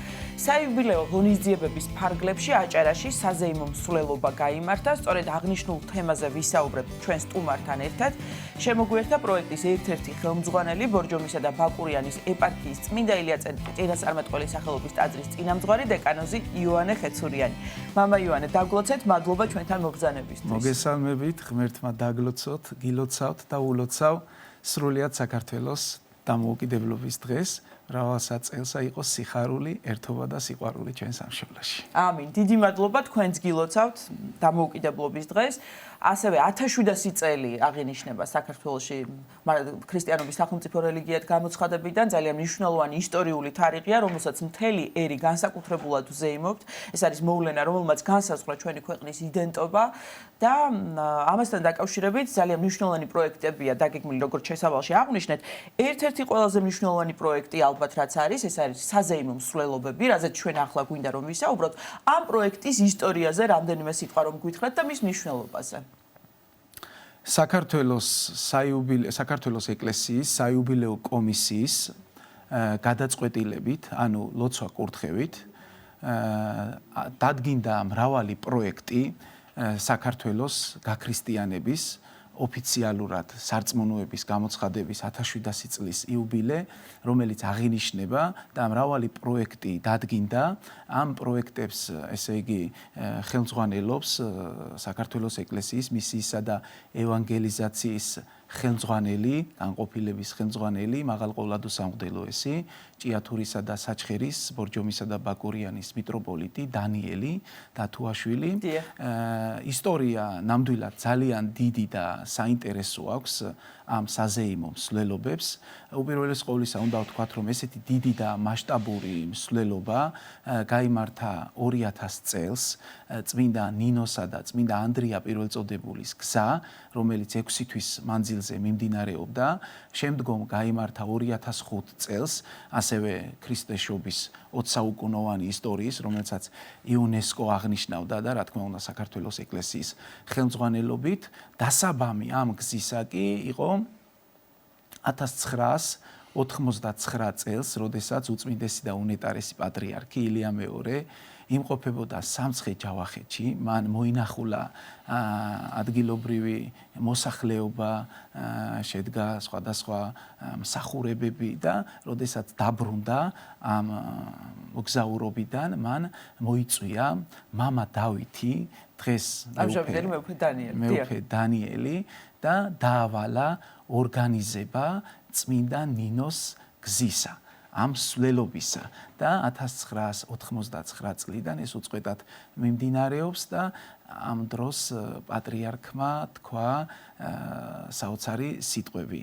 საიუბილეო ღონისძიებების ფარგლებში აჭარაში საზეიმო მსვლელობა გაიმართა, სწორედ აღნიშნულ თემაზე ვისაუბრებთ ჩვენ სტუმართან ერთად. შემოგვიერთდა პროექტის ერთ-ერთი ხელმძღვანელი ბორჯომისა და ბაკურიანის ეპარქიის წმინდა ილია წინასწარმეტყველის სახელობის ტაძრის წინამძღვარი დეკანოზი იოანე ხეცურიანი. მამა იოანე, დაგლოცეთ, მადლობა ჩვენთან მობრძანებისთვის. მოგესალმებით, ღმერთმა დაგლოცოთ, გილოცავთ და ულოცავ სრულიად საქართველოს დამოუკიდებლობის დღეს. მრავალსა წელსა იყოს სიხარული, ერთობა და სიყვარული ჩვენ სამშობლოში. ამინ. დიდი მადლობა თქვენს გილოცავთ დამოუკიდებლობის დღეს. ასევე 1700 წელი აღინიშნება საქართველოში ქრისტიანობის სახელმწიფო რელიგიად გამოცხადებიდან. ძალიან მნიშვნელოვანი ისტორიული თარიღია, რომელსაც მთელი ერი განსაკუთრებულად ვზეიმობთ. ეს არის მოვლენა, რომელმაც განსაზღვრა ჩვენი ქვეყნის იდენტობა და ამასთან დაკავშირებით ძალიან მნიშვნელოვანი პროექტებია დაგეგმილი, როგორც შესავალში აღვნიშნეთ. ერთ-ერთი ყველაზე მნიშვნელოვანი პროექტი ალბათ რაც არის, ეს არის საზეიმო მსვლელობები, რაზეც ჩვენ ახლა გვინდა რომ ვისაუბროთ. ამ პროექტის ისტორიაზე რამდენიმე სიტყვა რომ გითხრათ და მის მნიშვნელობაზე. საქართველოს ეკლესიის საიუბილეო კომისიის გადაწყვეტილებით, ანუ ლოცვა კურთხევით, დადგინდა მრავალი პროექტი საქართველოს გაქრისტიანების ოფიციალურად სარწმუნოების გამოცხადების 1700 წლის იუბილე, რომელიც აღინიშნება და მრავალი პროექტი დადგინდა. ამ პროექტებს, ესე იგი, ხელმძღვანელობს საქართველოს ეკლესიის მისიისა და ევანგელიზაციის ხელმძღვანელი, განყოფილების ხელმძღვანელი, მაღალყოვლადო სამღვდელოესი, ჭიათურისა და საჩხერის, ბორჯომისა და ბაკურიანის მიტროპოლიტი დანიელი დათუაშვილი. ისტორია ნამდვილად ძალიან დიდი და საინტერესო აქვს ამ საზეიმო მსვლელობებს. უპირველეს ყოვლისა უნდა ვთქვათ, რომ ესეთი დიდი და მასშტაბური მსვლელობა გაიმართა 2000 წელს წმინდა ნინოსა და წმინდა ანდრია პირველწოდებულის გზა, რომელიც 6 თვის მანძილზე მიმდინარეობდა. შემდგომ გაიმართა 2005 წელს ასევე ქრისტეშობის 20 საუკუნოვანი ისტორიის, რომელსაც იუნესკო აღნიშნავდა და რა თქმა უნდა საქართველოს ეკლესიის ხელმძღვანელობით. დასაბამი ამ გზისა კი იყო 1999 წელს, როდესაც უწმინდესი და უნეტარესი პატრიარქი ილია მეორე იმყოფებოდა სამცხე-ჯავახეთში, მან მოინახულა ადგილობრივი მოსახლეობა, შედგა სხვადასხვა მსახურებები და როდესაც დაბრუნდა ამ მოგზაურობიდან, მან მოიწვია მამა დავითი, დღეს მეუფე დანიელი და დაავალა ორგანიზება წმინდა ნინოს გზისა, ამ მსვლელობისა და 1999 წლიდან ეს უწყვეტად მიმდინარეობს და ამ დროს პატრიარქმა თქვა საოცარი სიტყვები.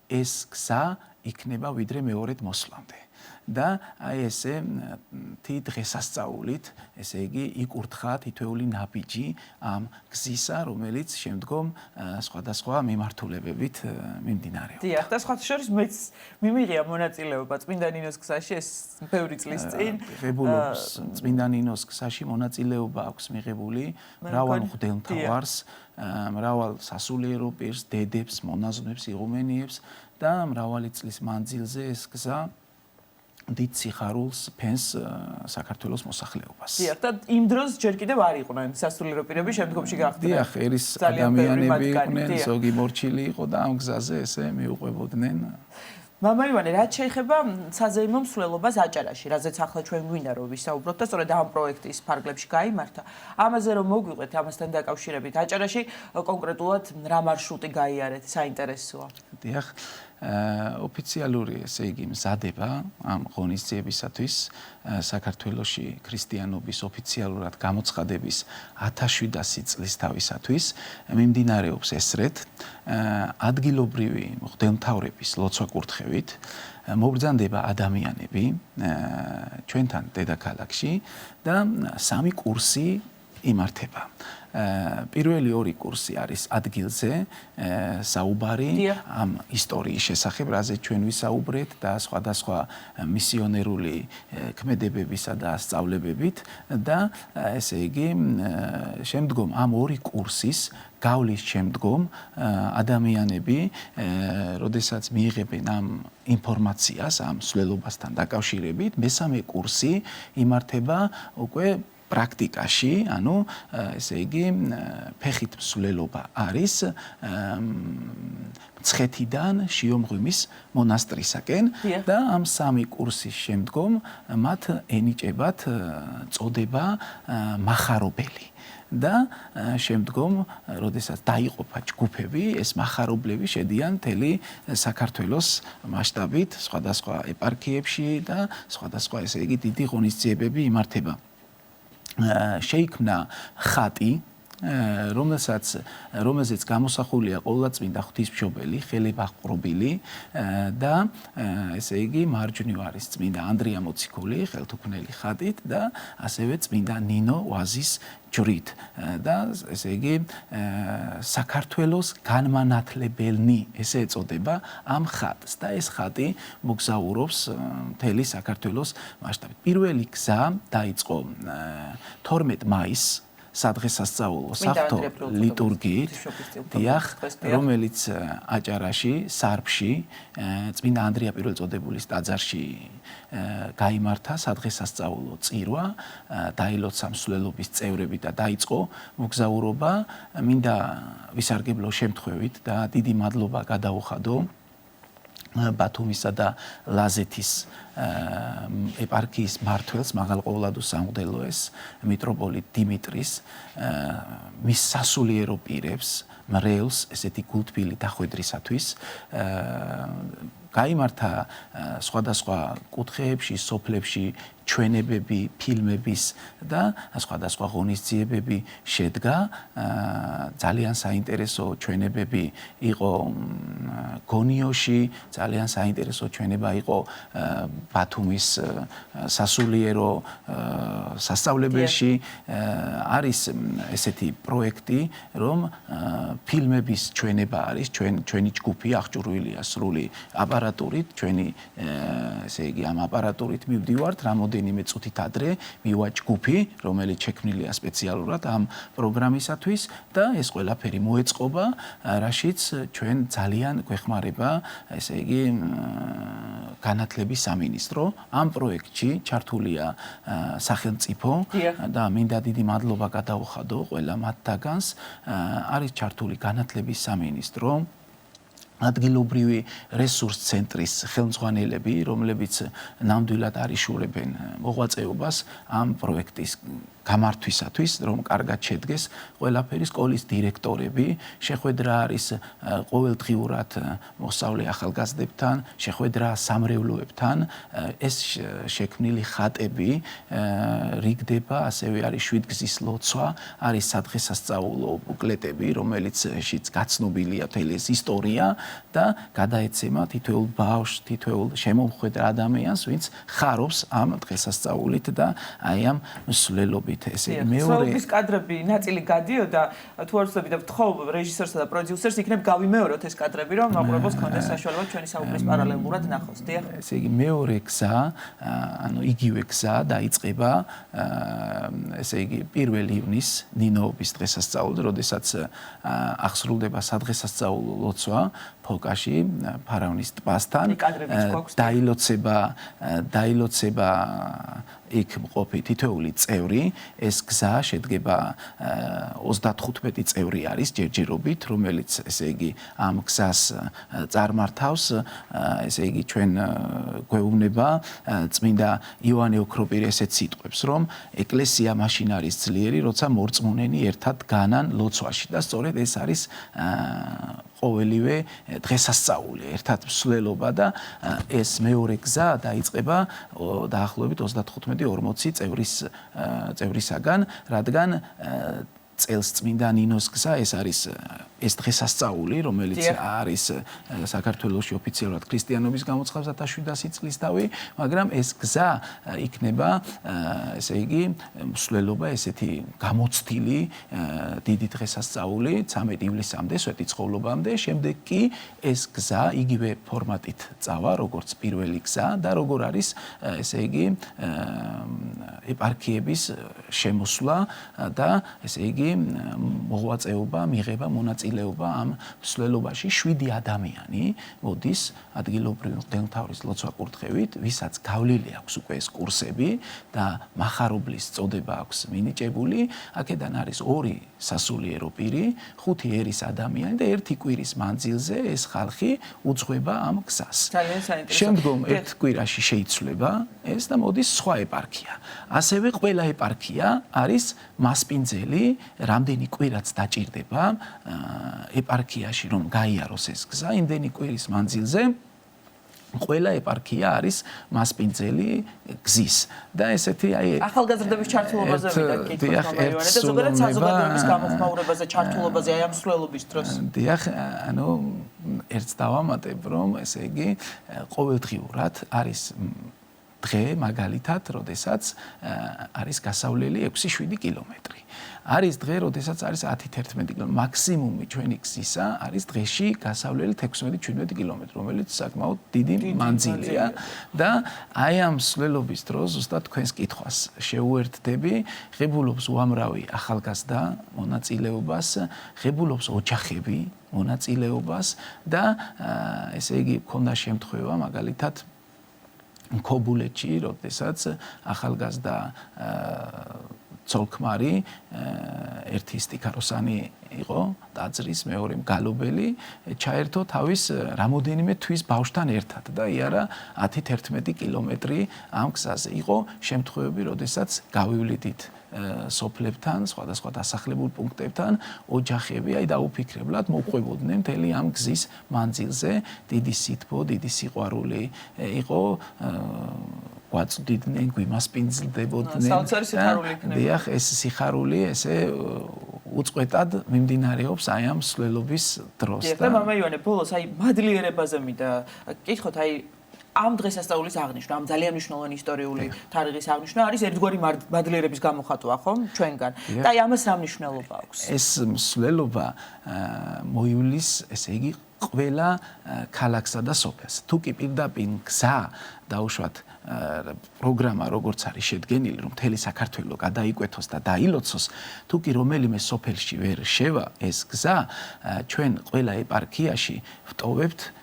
ეს გზა იქნება ვიდრე მეორედ მოსვლამდე. და აი ესე დღესასწაულით, ესე იგი, იკურთხა თითოეული ნაბიჯი ამ გზისა, რომელიც შემდგომ სხვადასხვა მიმართულებებით მიმდინარეობს. დიახ, და სხვათა შორის მეც მიმიღია მონაწილეობა წმინდა ნინოს გზაში, ეს ბევრი წლის წინ. ღებულობს წმინდა ნინოს გზაში მონაწილეობა აქვს მიღებული მრავალ მღვდელმთავარს, მრავალ სასულიერო პირს, დედებს, მონაზვნებს, იღუმენიებს და მრავალი წლის მანძილზე ეს გზა დიდ სიხარულს ფენს საქართველოს მოსახლეობას. დიახ, და იმ დროს ჯერ კიდევ არ იყვნენ სასულიერო პირები, შემდგომში გახდნენ. დიახ, ერის ადამიანები იყვნენ, ზოგი მორჩილი იყო და ამ გზაზე ესე მიუყვებოდნენ. მამა ივანე, რაც შეეხება საზეიმო მსვლელობას აჭარაში, რაზეც ახლა ჩვენ გვინდა რომ ვისაუბროთ და სწორედ ამ პროექტის ფარგლებში გაიმართა, ამაზე რომ მოგვიყვეთ ამასთან დაკავშირებით, აჭარაში კონკრეტულად რა მარშრუტი გაიარეთ, საინტერესოა. დიახ, ოფიციალური, ესე იგი, მზადება ამ ღონისძიებისათვის საქართველოში ქრისტიანობის ოფიციალურად გამოცხადების 1700 წლის თავისათვის მიმდინარეობს ესრეთ ადგილობრივი მღვდელმთავრების ლოცვა კურთხევით მობრძანდება ადამიანები ჩვენთან დედაქალაქში და 3 კურსი იმართება. პირველი ორი კურსი არის ადგილზე საუბარი ამ ისტორიის შესახებ, რაზე ჩვენ ვისაუბრეთ და სხვადასხვა მისიონერული ქმედებებისა და სწავლებებით და ესე იგი შემდგომ ამ ორი კურსის გავლის შემდგომ ადამიანები, როდესაც მიიღებენ ამ ინფორმაციას ამ სვლელობასთან დაკავშირებით, მესამე კურსი იმართება უკვე პრაქტიკაში, ანუ ესე იგი ფეხით მსვლელობა არის მცხეთიდან შიომღვიმის მონასტრისაკენ და ამ სამი კურსის შემდგომ მათ ენიჭებათ წოდება მახარობელი. და შემდგომ, როდესაც დაიყოფა ჯგუფები, ეს მახარებლები შედიან მთელი საქართველოს მასშტაბით, სხვადასხვა ეპარქიებში და სხვადასხვა ესე იგი დიდი ღონისძიებები იმართება. შეიქმნა ხატი, რომელზეც გამოსახულია ყოვლადწმინდა ღვთისმშობელი, ხელებაყრობილი და ესე იგი მარჯვნივ არის წმინდა ანდრია მოციქული, ხელთუქმნელი ხატით და ასევე წმინდა ნინო ვაზის ჯვრით და ესე იგი საქართველოს განმანათლებელნი ესე ეწოდება ამ ხატს და ეს ხატი მოგზაურობს მთელი საქართველოს მასშტაბით. პირველი გზა დაიწყო 12 მაისს სადღესასწაულო საღვთო ლიტურგიით, რომელიც აჭარაში, სარფში, წმინდა ანდრია პირველწოდებულის ტაძარში გაიმართა სადღესასწაულო წირვა, დაილოცა მსვლელობის წევრები და დაიწყო მოგზაურობა. მინდა ვისარგებლო შემთხვევით და დიდი მადლობა გადაუხადო ბათუმისა და ლაზეთის ეპარქიის მმართველს მაღალყოვლადო სამღვდელოეს მიტროპოლიტ დიმიტრის მის სასულიერო პირებს მრევლს ესეთი გულთბილი დახვედრისათვის გაიმართა სხვადასხვა კუთხეებში, სოფლებში ჩვენებები, ფილმების და სხვადასხვა ღონისძიებები შედგა. ძალიან საინტერესო ჩვენებები იყო გონიოში, ძალიან საინტერესო ჩვენება იყო ბათუმის სასულიერო სასწავლებელში. არის ესეთი პროექტი, რომ ფილმების ჩვენება არის, ჩვენი ჯგუფი აღჭურვილია სრული აპარატურით, ჩვენი ესე იგი ამ აპარატურით მივდივართ რამოდენიმე წუთით ადრე მივა ჯგუფი, რომელიც შექმნილია სპეციალურად ამ პროგრამისათვის და ეს ყველაფერი მოეწყობა, რაშიც ჩვენ ძალიან გვეხმარება, ესე იგი განათლების სამინისტრო. ამ პროექტში ჩართულია სახელმწიფო და მინდა დიდი მადლობა გადაუხადო ყველა მათთაგანს. არის ჩართული განათლების სამინისტრო, ადგილობრივი რესურს ცენტრის ხელმძღვანელები, რომლებიც ნამდვილად არიშურებენ მოღვაწეობას ამ პროექტის გამართვისათვის, რომ კარგად შედგეს ყველაფერი, სკოლის დირექტორები, შეხვედრა არის ყოველდღიურად მოსწავლე ახალგაზრდებთან, შეხვედრა სამრევლოებთან, ეს შექმნილი ხატები რიგდება, ასევე არის შვიდგზის ლოცვა, არის სადღესასწაულო ბუკლეტები, რომელიცშიც გაცნობილია მთელი ეს ისტორია და გადაეცემა თითოეულ ბავშვს, თითოეულ შემომხვედრ ადამიანს, ვინც ხარობს ამ დღესასწაულით და აი ამ მსვლელობით. მსვლელობის კადრები ნაწილი გადიოდა, თუ არ ვცდები და ვთხოვ რეჟისორსა და პროდიუსერს, იქნებ გავიმეოროთ ეს კადრები, რომ მაყურებელს კონდეს საშუალება ჩვენი საუბრის პარალელურად ნახოს. დიახ. ესე იგი მეორე გზა, ანუ იგივე გზა დაიწყება, ესე იგი 1 ივნისს ნინოობის დღესასწაული, როდესაც აღსრულდება სადღესასწაულო ლოცვა ფოკაში, ფარავნის ტბასთან, დაილოცება იქ მყოფი თითოეული წევრი, ეს გზა შედგება 35 წევრი არის ჯერჯერობით, რომელიც ესე იგი ამ გზას წარმართავს, ესე იგი ჩვენ გვეუბნება წმინდა იოანე ოქროპირი ესეც სიტყვებს, რომ ეკლესია მაშინ არის ძლიერი, როცა მორწმუნენი ერთად განან ლოცვაში და სწორედ ეს არის ყოველივე დღესასწაული, ერთად მსვლელობა და ეს მეორე გზა დაიწყება დაახლოებით 35-40 წევრისაგან, რადგან წელს წმინდა ნინოს გზა ეს არის ეს დღესასწაული, რომელიც არის საქართველოში ოფიციალურად ქრისტიანობის გამოცხადების 1700 წლისთავი, მაგრამ ეს გზა იქნება, ესე იგი, მსვლელობა ესეთი გამოცდილი დიდი დღესასწაული 13 ივლისამდე, სვეტიცხოვლობამდე, შემდეგ კი ეს გზა იგივე ფორმატით წავა, როგორც პირველი გზა და როგორ არის, ესე იგი, ეპარქიების შემოსვლა და ესე იგი, მოღვაწეობა, მიღება, მონაწილეობა ამ მსვლელობაში 7 ადამიანი მოდის ადგილობრივი მღვდელმთავრის ლოცვა-კურთხევით, ვისაც გავლილი აქვს უკვე ეს კურსები და მახარობლის წოდება აქვს მინიჭებული. აქედან არის 2 სასულიერო პირი, 5 ერის ადამიანი და 1 კვირის მანძილზე ეს ხალხი უძღვება ამ გზას. ძალიან საინტერესო. შემდგომ ერთ კვირაში შეიცვლება ეს და მოდის სხვა ეპარქია. ასევე ყველა ეპარქია არის მასპინძელი, რამდენი კვირაც დაჭირდება ეპარქიაში რომ გაიაროს ეს გზა, იმდენი კვირის მანძილზე ყველა ეპარქია არის მასპინძელი გზის და ესეთი აი ახალგაზრდების ჩართულობაზე ვიდა კითხვა და ზოგადად საზოგადოების გამოხმაურებაზე ჩართულობაზე აი ამ მსვლელობის დროს. დიახ, ანუ ერთს დავამატებ რომ ესე იგი ყოველდღიურად არის დღე მაგალითად, როდესაც არის გასავლელი 6-7 კილომეტრი. არის დღე, როდესაც არის 10-11 კილომეტრი. მაქსიმუმი ჩვენი გზისა არის დღეში გასავლელი 16-17 კილომეტრი, რომელიც საკმაოდ დიდი მანძილია და აი ამ მსვლელობის დროს ზუსტად თქვენს კითხვას შეუერთდები, ღებულობს უამრავი ახალგაზრდა მონაწილეობას, ღებულობს ოჯახები მონაწილეობას და ესე იგი ქონდა შემთხვევა მაგალითად ქობულეთში, როდესაც ახალგაზრდა ცოლქმარი ერთი სტიქაროსანი იყო, ტაძრის მეორე მგალობელი, ჩაერთო თავის რამოდენიმე თვის ბავშვთან ერთად და იარა 10-11 კილომეტრი ამ გზაზე. იყო შემთხვევები, როდესაც გავივლიდით სოფლებთან, სხვადასხვა დასახლებულ პუნქტებთან, ოჯახები აი დაუფიქრებლად მოყვებოდნენ მთელი ამ გზის მანძილზე, დიდი სითბო, დიდი სიყვარული იყო, გვაწვდიდნენ, გვიმასპინძლდებოდნენ. საოცარი სიხარული იქნება. დიახ, ეს სიხარული ესე უწყვეტად მიმდინარეობს აი ამ მსვლელობის დროს. და მამა ივანე, ბოლოს აი მადლიერებაზე მინდა კითხოთ, აი ამ დღესასწაულის აღნიშვნა, ამ ძალიან მნიშვნელოვანი ისტორიული თარიღის აღნიშვნა არის ერთგვარი მადლიერების გამოხატვა, ხო, ჩვენგან. და აი ამას რა მნიშვნელობა აქვს? ეს მსვლელობა მოივლის, ესე იგი, ყველა ქალაქსა და სოფელს. თუ კი პირდაპირ გზა დაუშვათ პროგრამა როგორც არის შედგენილი, რომ მთელი საქართველო გადაიკვეთოს და დაილოცოს, თუ კი რომელიმე სოფელში ვერ შევა ეს გზა, ჩვენ ყველა ეპარქიაში ვტოვებთ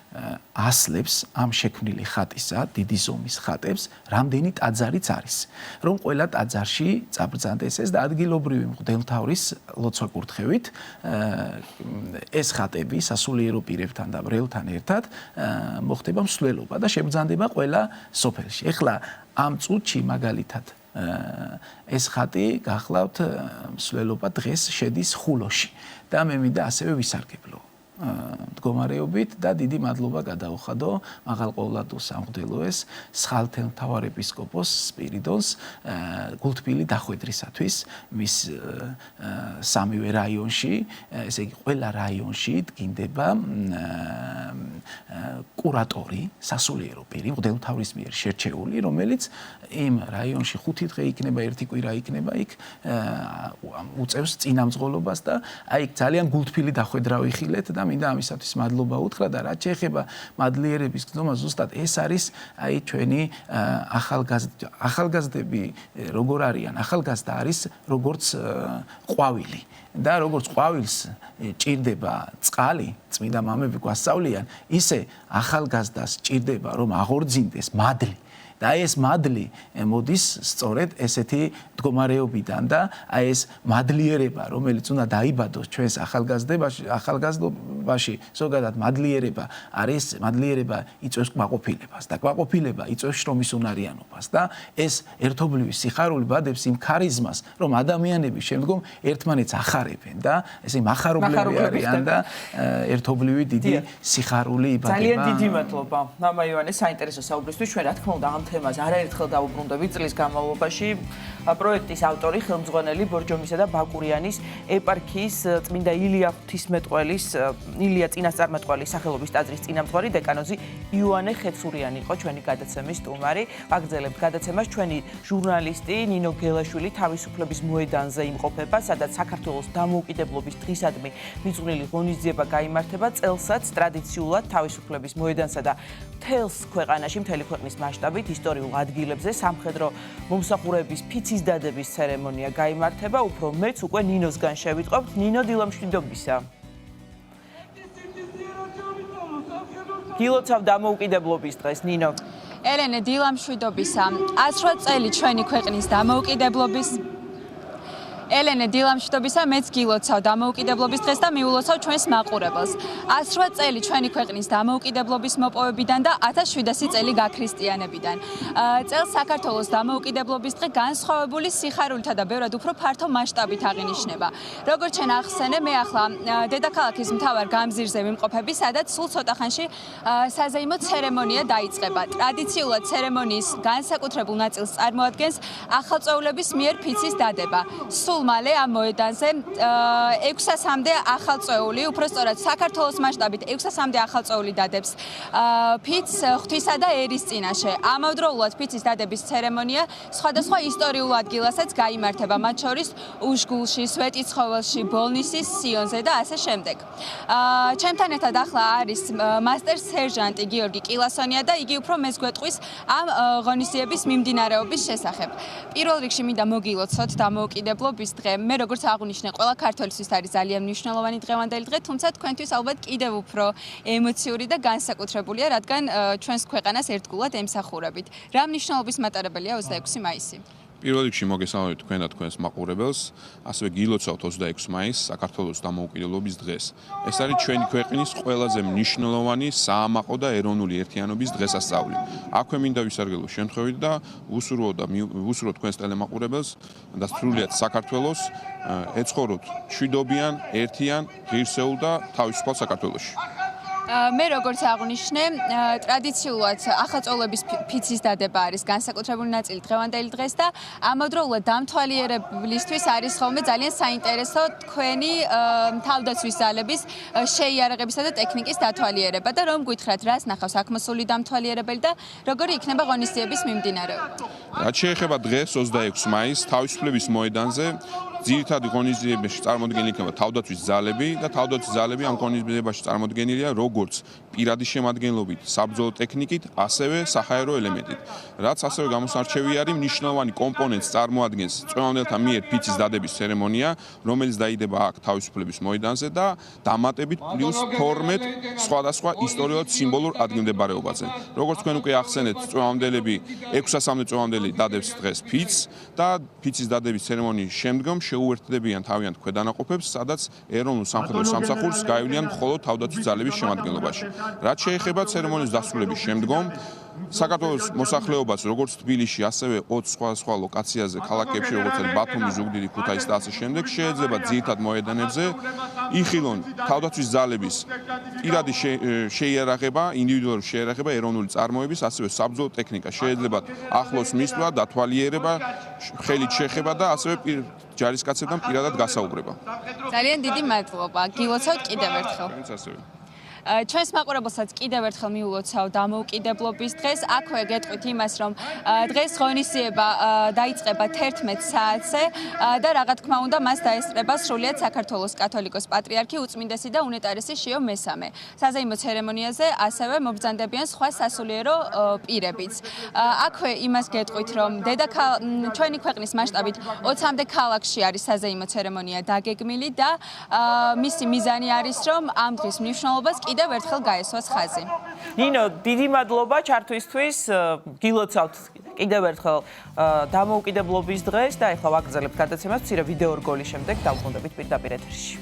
ასლებს ამ შექმნილი ხატისა, დიდი ზომის ხატებს, რამდენი ტაძარიც არის. რომ ყველა ტაძარში წაბრძანდეს ეს და ადგილობრივი მღვდელმთავრის ლოცვა-კურთხევით ეს ხატები სასულიერო პირებთან და ბრელთან ერთად მოხდება მსვლელობა და შებრძანდება ყველა სოფელში. ეხლა ამ წუთში მაგალითად ეს ხატი გახლავთ მსვლელობა დღეს შედის ხულოში და მე მინდა ასევე ვისარგებლო მდგომარეობით და დიდი მადლობა გადაუხადო მაღალყოვლადო სამღვდელოეს სხალთელმთავარ ეპისკოპოს სპირიდონს გულთბილი დახვედრისათვის მის სამივე რაიონში, ესე იგი ყველა რაიონში დგინდება კურატორი, სასულიერო პირი, მღვდელმთავრის მიერ შერჩეული, რომელიც იმ რაიონში 5 დღე იქნება, 1 კვირა იქნება, იქ უწევს წინამძღოლობას და აი ძალიან გულთბილი დახვედრა ვიხილეთ და მინდა ამისათვის მადლობა უთხრა და რაც შეეხება მადლიერების გზნობა, ზუსტად ეს არის აი ჩვენი ახალგაზრდები როგორ არიან? ახალგაზრდა არის როგორც ყვავილი და როგორც ყვავილს ჭირდება წყალი, წმინდა მამები გვასწავლიან, ისე ახალგაზრდას ჭირდება რომ აღორძინდეს მადლი. და ეს მადლი მოდის სწორედ ესეთი მდგომარეობიდან და აი ეს მადლიერება, რომელიც უნდა დაიბადოს ჩვენს ახალგაზრდობაში, ზოგადად მადლიერება არის, მადლიერება იწვევს კმაყოფილებას და კმაყოფილება იწვევს შრომის უნარიანობას და ეს ერთობლივი სიხარული ბადებს იმ ქარიზმას, რომ ადამიანები შემდგომ ერთმანეთს ახარებენ და ესე მახარებლები არიან და ერთობლივი დიდი სიხარული იბადება. ძალიან დიდი მადლობა. მამა ივანე, საინტერესო საუბრისთვის. ჩვენ რა თქმა უნდა ამ თემას არაერთხელ დავუბრუნდებით წლის განმავლობაში. პროექტის ავტორი, ხელმძღვანელი ბორჯომისა და ბაკურიანის ეპარქიის წმინდა ილია ღვთისმეტყველის ილია წინასწარმეტყველის სახელობის ტაძრის წინამძღვარი დეკანოზი იოანე ხეცურიანი იყო ჩვენი გადაცემის სტუმარი. ვაგრძელებთ გადაცემას ჩვენი ჟურნალისტი ნინო გელაშვილი თავისუფლების მოედანზე იმყოფება, სადაც საქართველოს დამოუკიდებლობის დღისადმი მიწვრილი ღონისძიება გაიმართება. წელსაც ტრადიციულად თავისუფლების მოედანსა და მთელს ქვეყანაში, მთელი ქვეყნის მასშტაბით ისტორიულ ადგილებზე სამხედრო მომსახურების ფიცის დადების ცერემონია გაიმართება. უფრო მეც უკვე ნინოსგან შევიტყობთ. ნინო, დილამშვიდობისა. გილოცავ დამოუკიდებლობის დღეს, ნინო. ელენე, დილამშვიდობისა. 108 წელი ჩვენი ქვეყნის დამოუკიდებლობის ელენე, დილამშვიდობისა, მეც გილოცავ დამოუკიდებლობის დღეს და მიულოცავ ჩვენს მაყურებელს. 108 წელი ჩვენი ქვეყნის დამოუკიდებლობის მოპოვებიდან და 1700 წელი გაქრისტიანებიდან. წელს საქართველოს დამოუკიდებლობის დღე განსხვავებული სიხარულითა და ბევრად უფრო ფართო მასშტაბით აღინიშნება. როგორც შენ ახსენე, მე ახლა დედაქალაქის მთავარ გამზირზე ვიმყოფები, სადაც სულ ცოტა ხანში საზეიმო ცერემონია დაიწყება. ტრადიციულად ცერემონიის განსაკუთრებულ ნაწილს წარმოადგენს ახალწეულების მიერ ფიცის დადება. მალე ამ მოედანზე 600-მდე ახალწეული, უბრალოდ საქართველოს მასშტაბით 600-მდე ახალწეული დადებს ფიცს ღვთისა და ერის წინაშე. ამავდროულად ფიცის დადების ცერემონია სხვადასხვა ისტორიულ ადგილასაც გაიმართება, მათ შორის უშგულში, სვეტიცხოველში, ბოლნისის სიონზე და ასე შემდეგ. ჩემთან ერთად ახლა არის მასტერ სერჟანტი გიორგი კილასონია და იგი უფრო მეც გვეტყვის ამ ღონისძიების მიმდინარეობის შესახებ. პირველ რიგში მინდა მოგილოცოთ დამოუკიდებლობის დღე. მე როგორც აღვნიშნე, ყველა ქართველისთვის არის ძალიან მნიშვნელოვანი დღევანდელი დღე, თუმცა თქვენთვის ალბათ კიდევ უფრო ემოციური და განსაკუთრებულია, რადგან ჩვენს ქვეყანას ერთგულად ემსახურებით. რა მნიშვნელობის მატარებელია 26 მაისი? პირველ რიგში მოგესალმებით თქვენ და თქვენს მაყურებელს, ასევე გილოცავთ 26 მაისს, საქართველოს დამოუკიდებლობის დღეს. ეს არის ჩვენი ქვეყნის ყველაზე მნიშვნელოვანი საამაყო და ეროვნული ერთიანობის დღესასწაული. აქვე მინდა ვისარგებლო შემთხვევით და ვუსურვო თქვენს ტელემაყურებელს და სრულიად საქართველოს ეცხოვროთ მშვიდობიან, ერთიან, ღირსეულ და თავისუფალ საქართველოში. მე როგორც აღვნიშნე, ტრადიციულად ახალწეულების ფიცის დადება არის განსაკუთრებული ნაწილი დღევანდელი დღეს და ამავდროულად დამთვალიერებლისთვის არის ხოლმე ძალიან საინტერესო თქვენი თავდაცვის ძალების შეიარაღებისა და ტექნიკის დათვალიერება და რომ გითხრათ, რას ნახავს აქ მოსული დამთვალიერებელი და როგორი იქნება ღონისძიების მიმდინარეობა. რაც შეეხება დღეს 26 მაისს თავისუფლების მოედანზე ძირითადი ღონისძიებაში წარმოდგენილი იქნება თავდაცვის ძალები და თავდაცვის ძალები ამ ღონისძიებაში წარმოდგენილია როგორც პირადი შემადგენლობით, საბრძოლო ტექნიკით, ასევე საჰაერო ელემენტით. რაც ასევე გამოსარჩევი არის მნიშვნელოვანი კომპონენტს წარმოადგენს წვევამდელთა მიერ ფიცის დადების ცერემონია, რომელიც დაიდება აქ თავისუფლების მოედანზე და დამატებით პლუს 12 სხვადასხვა ისტორიულად სიმბოლურ ადგილმდებარეობაზე. როგორც თქვენ უკვე ახსენეთ, წვევამდელები 600-მდე წვევამდელი დადებს დღეს ფიცს და ფიცის დადების ცერემონიის შემდგომ შეუერთდებიან თავიანთ ქვედანაყოფებს, სადაც ეროვნულ სამხედრო სამსახურს გაივლიან მხოლოდ თავდაცვის ძალების შემადგენლობაში. რაც შეეხება ცერემონიის დასრულების შემდგომ, საქართველოს მოსახლეობას როგორც თბილისში, ასევე 20 სხვა ლოკაციაზე, ქალაქებში, როგორც ბათუმი, ზუგდიდი, ქუთაისი და ასე შემდეგ, შეიძლება ძირითად მოედანებზე იხილონ თავდაცვის ძალების პირადი შეიარაღება, ინდივიდუალური შეიარაღება, ეროვნული წარმოების, ასევე საბრძოლო ტექნიკა. შეიძლება ახლოს მისვლა, დათვალიერება, ხელით შეხება და ასევე ჯარისკაცებთან პირადად გასაუბრება. ძალიან დიდი მადლობა. გილოცავთ კიდევ ერთხელ. ჩვენც ასევე. ჩვენს მაყურებელსაც კიდევ ერთხელ მიულოცავ დამოუკიდებლობის დღეს. აქვე გეტყვით იმას, რომ დღეს ღონისძიება დაიწყება 11 საათზე და რა თქმა უნდა მას დაესწრება სრულიად საქართველოს კათოლიკოს პატრიარქი უწმინდესი და უნეტარესი შიო მესამე. საზეიმო ცერემონიაზე ასევე მობრძანდებიან სხვა სასულიერო პირებიც. აქვე იმას გეტყვით, რომ ჩვენი ქვეყნის მასშტაბით 20-მდე ქალაქში არის საზეიმო ცერემონია დაგეგმილი და მისი მიზანი არის, რომ ამ დღის მნიშვნელობას კიდევ ერთხელ გაესვას ხაზი. ნინო, დიდი მადლობა ჩართვისთვის. გილოცავთ კიდევ ერთხელ დამოუკიდებლობის დღეს და ეხლა ვაგრძელებთ გადაცემას მცირე ვიდეო რგოლის შემდეგ დავბრუნდებით პირდაპირ ეთერში.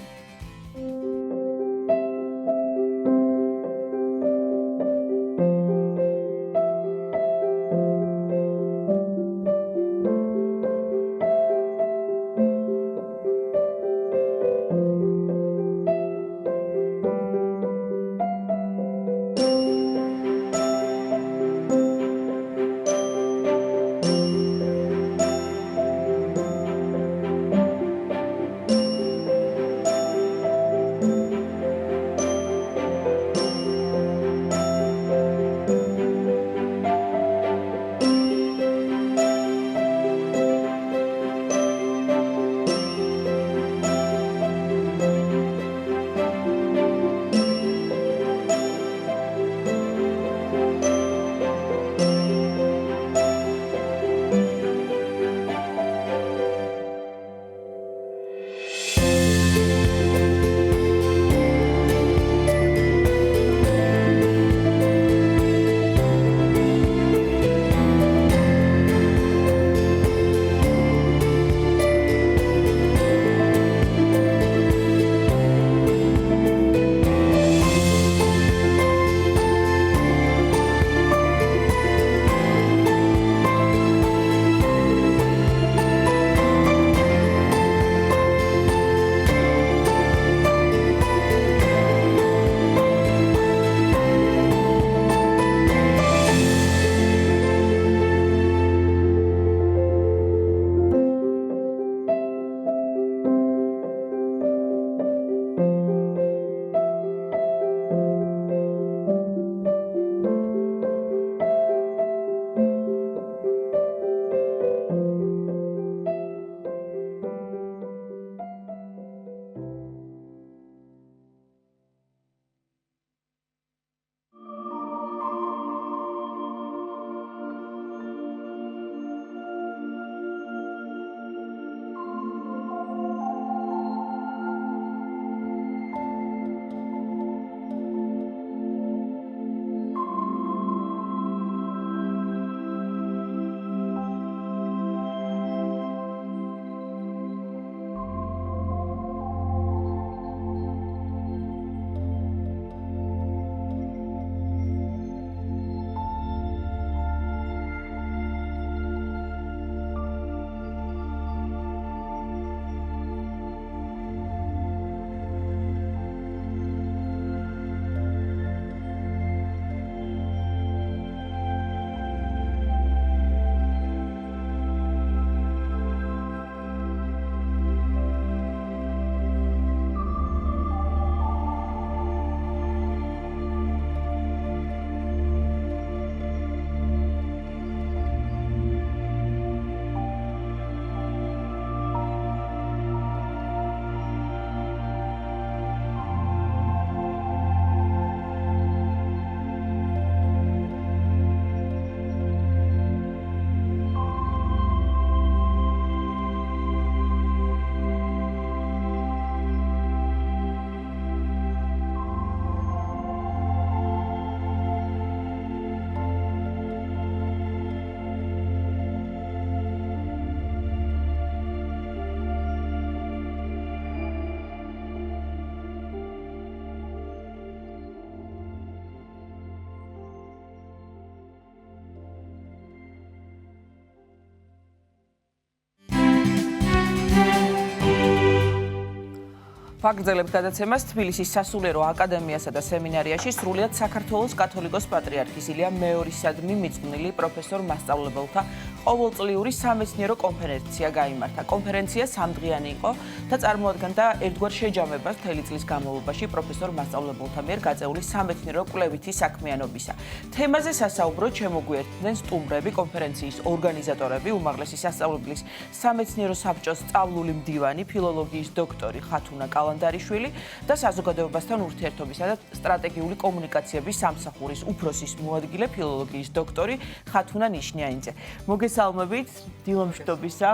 ფაგრძელებთ გადაცემას თბილისის სასულიერო აკადემიასა და სემინარიაში სრულიად საქართველოს კათოლიკოს პატრიარქის ილია მეორისადმი მიძღვნილი პროფესორ მასწავლებელთა ყოველწლიური სამეცნიერო კონფერენცია გაიმართა. კონფერენცია 3 დღიანი იყო და წარმოადგენდა ერთგვარ შეჯამებას მთელი წლის განმავლობაში პროფესორ მასწავლებელთა მიერ გაწეული სამეცნიერო კვლევითი საქმიანობისა. თემაზე სასაუბროდ შემოგვიერთდნენ სტუმრები, კონფერენციის ორგანიზატორები, უმაღლესი სასწავლებლის სამეცნიერო საბჭოს სწავლული მდივანი, ფილოლოგიის დოქტორი ხათუნა კალანდარიშვილი და საზოგადოებასთან ურთიერთობისა და სტრატეგიული კომუნიკაციების სამსახურის უფროსის მოადგილე ფილოლოგიის დოქტორი ხათუნა ნიშნიანიძე. მოგესალმებით, დილამშვიდობისა.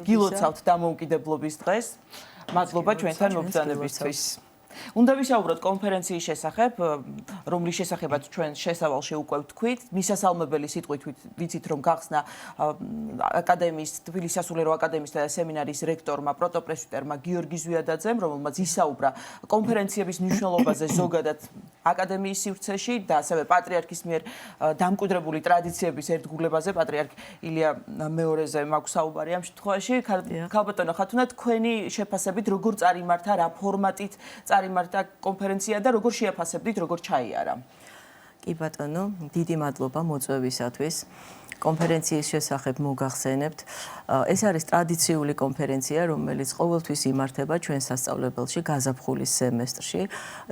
გილოცავთ დამოუკიდებლობის დღეს. მადლობა ჩვენთან მობრძანებისთვის. უნდა ვისაუბროთ კონფერენციის შესახებ, რომლის შესახებაც ჩვენ შესავალში უკვე ვთქვით. მისასალმებელი სიტყვით ვიცით, რომ გახსნა აკადემიის, თბილისის სასულიერო აკადემიისა და სემინარიის რექტორმა, პროტოპრესვიტერმა გიორგი ზვიადაძემ, რომელმაც ისაუბრა კონფერენციების მნიშვნელობაზე ზოგადად აკადემიის სივრცეში და ასევე პატრიარქის მიერ დამკვიდრებული ტრადიციების ერთგულებაზე. პატრიარქ ილია მეორეზე მაქვს საუბარი ამ შემთხვევაში. ქალბატონო ხათუნა, თქვენი შეფასებით როგორ წარიმართა, რა ფორმატით წარიმართა კონფერენცია და როგორ შეაფასებდით, როგორ ჩაიარა? კი ბატონო, დიდი მადლობა მოწვევისათვის. კონფერენციის შესახებ მოგახსენებთ. ეს არის ტრადიციული კონფერენცია, რომელიც ყოველთვის იმართება ჩვენ სასწავლებელში გაზაფხულის სემესტრში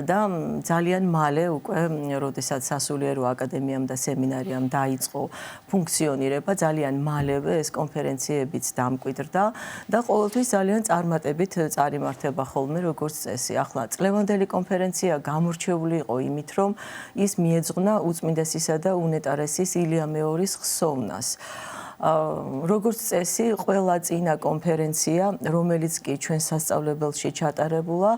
და ძალიან მალე უკვე, როდესაც სასულიერო აკადემიამ და სემინარიამ დაიწყო ფუნქციონირება, ძალიან მალევე ეს კონფერენციებიც დამკვიდრდა და ყოველთვის ძალიან წარმატებით წარიმართება ხოლმე როგორც წესი. ახლა წლევანდელი კონფერენცია გამორჩეული იყო იმით, რომ ის მიეძღვნა უწმინდესისა და უნეტარესის ილია მეორის ხსოვნას. როგორც წესი, ყველა წინა კონფერენცია, რომელიც კი ჩვენ სასწავლებელში ჩატარებულა,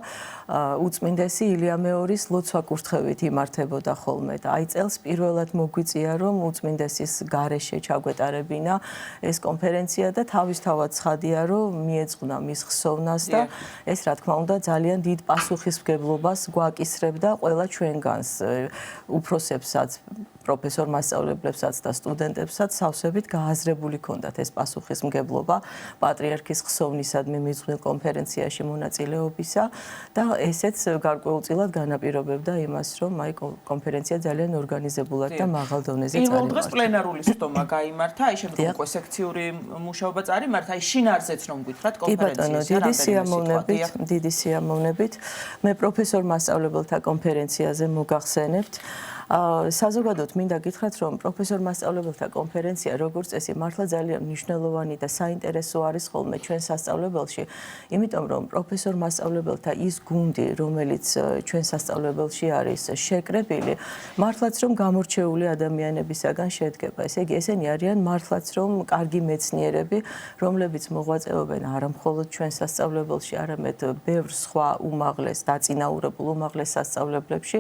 უწმინდესი ილია მეორის ლოცვა-კურთხევით იმართებოდა ხოლმე და აი წელს პირველად მოგვიწია, რომ უწმინდესის გარეშე ჩაგვეტარებინა ეს კონფერენცია და თავისთავად ცხადია, რომ მიეძღვნა მის ხსოვნას და ეს რა თქმა უნდა ძალიან დიდ პასუხისმგებლობას გვაკისრებდა ყველა ჩვენგანს, უფროსებსაც, პროფესორ მასწავლებლებსაც და სტუდენტებსაც სავსებით გააზრებული ქონდათ ეს პასუხისმგებლობა პატრიარქის ხსოვნისადმი მიძღვნილ კონფერენციაში მონაწილეობისა და ესეც გარკვეულწილად განაპირობებდა იმას, რომ აი კონფერენცია ძალიან ორგანიზებულად და მაღალ დონეზე წარიმართა. პირველ დღეს პლენარული სტომა გაიმართა, აი შემდგომ უკვე სექციური მუშაობა წარიმართა, აი შინაარზეც რომ გითხრათ კონფერენციის დიდი სიამოვნებით. მე პროფესორ მასწავლებელთა კონფერენციაზე მოგახსენებთ. საზოგადოდ მინდა გითხრათ, რომ პროფესორ მასწავლებელთა კონფერენცია როგორც წესი მართლა ძალიან მნიშვნელოვანი და საინტერესო არის ხოლმე ჩვენ სასწავლებელში, იმიტომ რომ პროფესორ მასწავლებელთა ის გუნდი, რომელიც ჩვენ სასწავლებელში არის შეკრებილი, მართლაც რომ გამორჩეული ადამიანებისაგან შედგება. ესე იგი, ესენი არიან მართლაც რომ კარგი მეცნიერები, რომლებიც მოღვაწეობენ არა მხოლოდ ჩვენ სასწავლებელში, არამედ ბევრ სხვა უმაღლეს, დაწინაურებულ უმაღლეს სასწავლებლებში.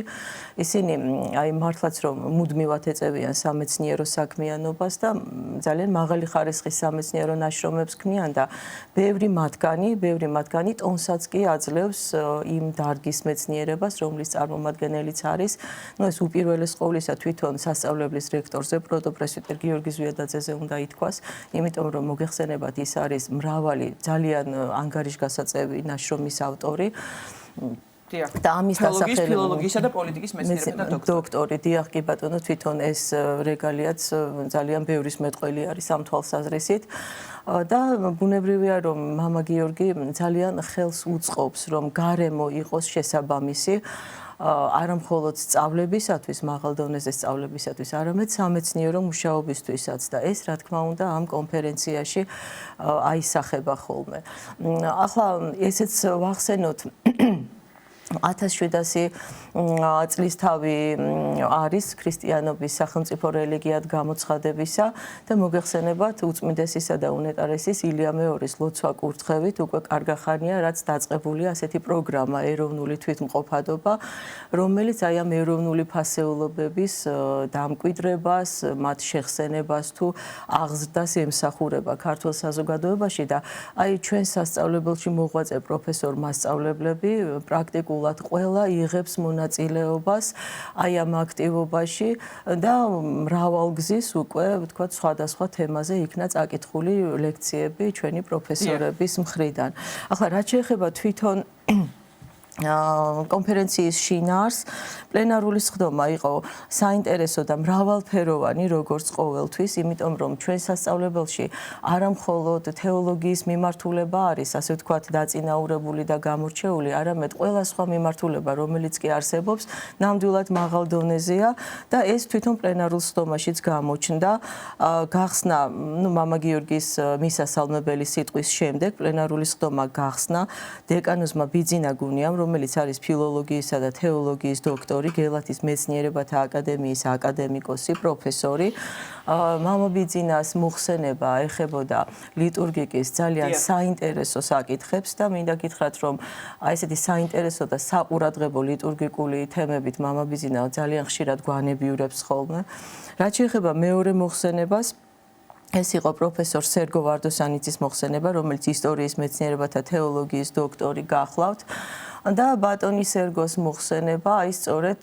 ისინი აი მართლაც რომ მუდმივად ეწევიან სამეცნიერო საქმიანობას და ძალიან მაღალი ხარისხის სამეცნიერო ნაშრომებს ქმნიან და ბევრი მათგანი ტონსაც კი აძლევს იმ დარგის მეცნიერებას, რომლის წარმომადგენელიც არის, ეს უპირველეს ყოვლისა თვითონ სასწავლებლის რექტორზე, პროტოპრესვიტერ გიორგი ზვიადაძეზე უნდა ითქვას, იმიტომ რომ მოგეხსენებათ, ის არის მრავალი ძალიან ანგარიშგასაწევი ნაშრომის ავტორი. და ამის დასახელება ფილოლოგიისა და პოლიტიკის მეცნიერებათა დოქტორი. დიახ, კი ბატონო, თვითონ ეს რეგალიაც ძალიან ბევრის მეტყველი არის ამ თვალსაზრისით. და ბუნებრივია, რომ მამა გიორგი ძალიან ხელს უწყობს, რომ გარემო იყოს შესაბამისი არა მხოლოდ სწავლებისათვის, მაღალ დონეზე სწავლებისათვის, არამედ სამეცნიერო მუშაობისთვისაც და ეს რა თქმა უნდა ამ კონფერენციაში აისახება ხოლმე. ახლა ესეც ვახსენოთ 1700 წლის თავი არის ქრისტიანობის სახელმწიფო რელიგიად გამოცხადებისა და მოგეხსენებათ უწმინდესისა და უნეტარესის ილია მეორის ლოცვა-კურთხევით უკვე კარგახანია, რაც დაწყებულია ასეთი პროგრამა ეროვნული თვითმყოფადობა, რომელიც აი ამ ეროვნული ფასეულობების დამკვიდრებას, მათ შეხსენებას თუ აღზრდას ემსახურება ქართულ საზოგადოებაში და აი ჩვენ სასწავლებელში მოღვაწე პროფესორ მასწავლებლები პრაქტიკულად ყველა იღებს მონაწილეობას აი ამ აქტივობაში და მრავალგზის უკვე ვთქვათ სხვადასხვა თემაზე იქნა წაკითხული ლექციები ჩვენი პროფესორების მხრიდან. ახლა რაც შეეხება თვითონ კონფერენციის შინაარს პლენარული სხდომა იყო საინტერესო და მრავალფეროვანი როგორც ყოველთვის, იმიტომ რომ ჩვენ სასწავლებელში არა მხოლოდ თეოლოგიის მიმართულება არის, ასე ვთქვათ, დაწინაურებული და გამორჩეული, არამედ ყველა სხვა მიმართულება, რომელიც კი არსებობს, ნამდვილად მაღალ დონეზეა და ეს თვითონ პლენარულ სხდომაშიც გამოჩნდა. გახსნა, მამა გიორგის მისასალმებელი სიტყვის შემდეგ პლენარული სხდომა გახსნა დეკანოზმა ბიძინა გუნიამ, რომელიც არის ფილოლოგიისა და თეოლოგიის დოქტორი, გელათის მეცნიერებათა აკადემიის აკადემიკოსი, პროფესორი. მამა ბიძინას მოხსენება ეხებოდა ლიტურგიკის ძალიან საინტერესო საკითხებს და მინდა გითხრათ, რომ ესეთი საინტერესო და საყურადღებო ლიტურგიკული თემებით მამა ბიძინა ძალიან ხშირად გვანებიურებს ხოლმე. რაც შეეხება მეორე მოხსენებას, ეს იყო პროფესორ სერგო ვარდოსანიძის მოხსენება, რომელიც ისტორიის მეცნიერებათა თეოლოგიის დოქტორი გახლავთ. და ბატონი სერგოს მოხსენება აი სწორედ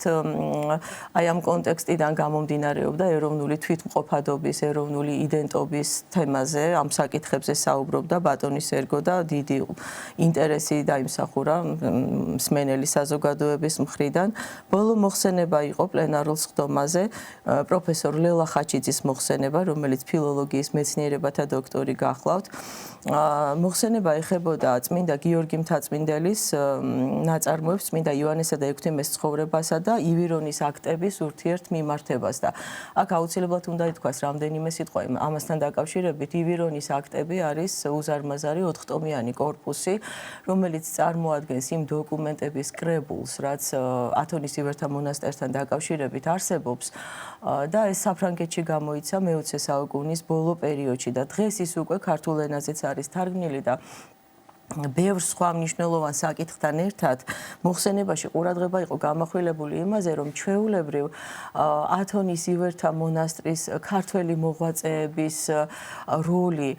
აი ამ კონტექსტიდან გამომდინარეობდა ეროვნული თვითმყოფადობის, ეროვნული იდენტობის თემაზე, ამ საკითხებზე საუბრობდა ბატონი სერგო და დიდი ინტერესი დაიმსახურა მსმენელი საზოგადოების მხრიდან. ბოლო მოხსენება იყო პლენარულ სხდომაზე პროფესორ ლელა ხაჩიძის მოხსენება, რომელიც ფილოლოგიის მეცნიერებათა დოქტორი გახლავთ. მოხსენება ეხებოდა წმინდა გიორგი მთაწმინდელის ნაწარმოებს წმინდა იოანესა და ექვთიმეს ცხოვრებასა და ივირონის აქტების ურთიერთ მიმართებას და აქ აუცილებლად უნდა ითქვას რამდენიმე სიტყვა ამასთან დაკავშირებით. ივირონის აქტები არის უზარმაზარი 4-ტომიანი კორპუსი, რომელიც წარმოადგენს იმ დოკუმენტების კრებულს, რაც ათონის ივერთა მონასტერთან დაკავშირებით არსებობს და ეს საფრანგეთში გამოიცა მე-20 საუკუნის ბოლო პერიოდში და დღეს ის უკვე ქართულ ენაზეც არის თარგმნილი და ბევრ სხვა მნიშვნელოვან საკითხთან ერთად მოხსენებაში ყურადღება იყო გამახვილებული იმაზე, რომ ჩვეულებრივ ათონის ივერთა მონასტრის ქართველი მოღვაწეების როლი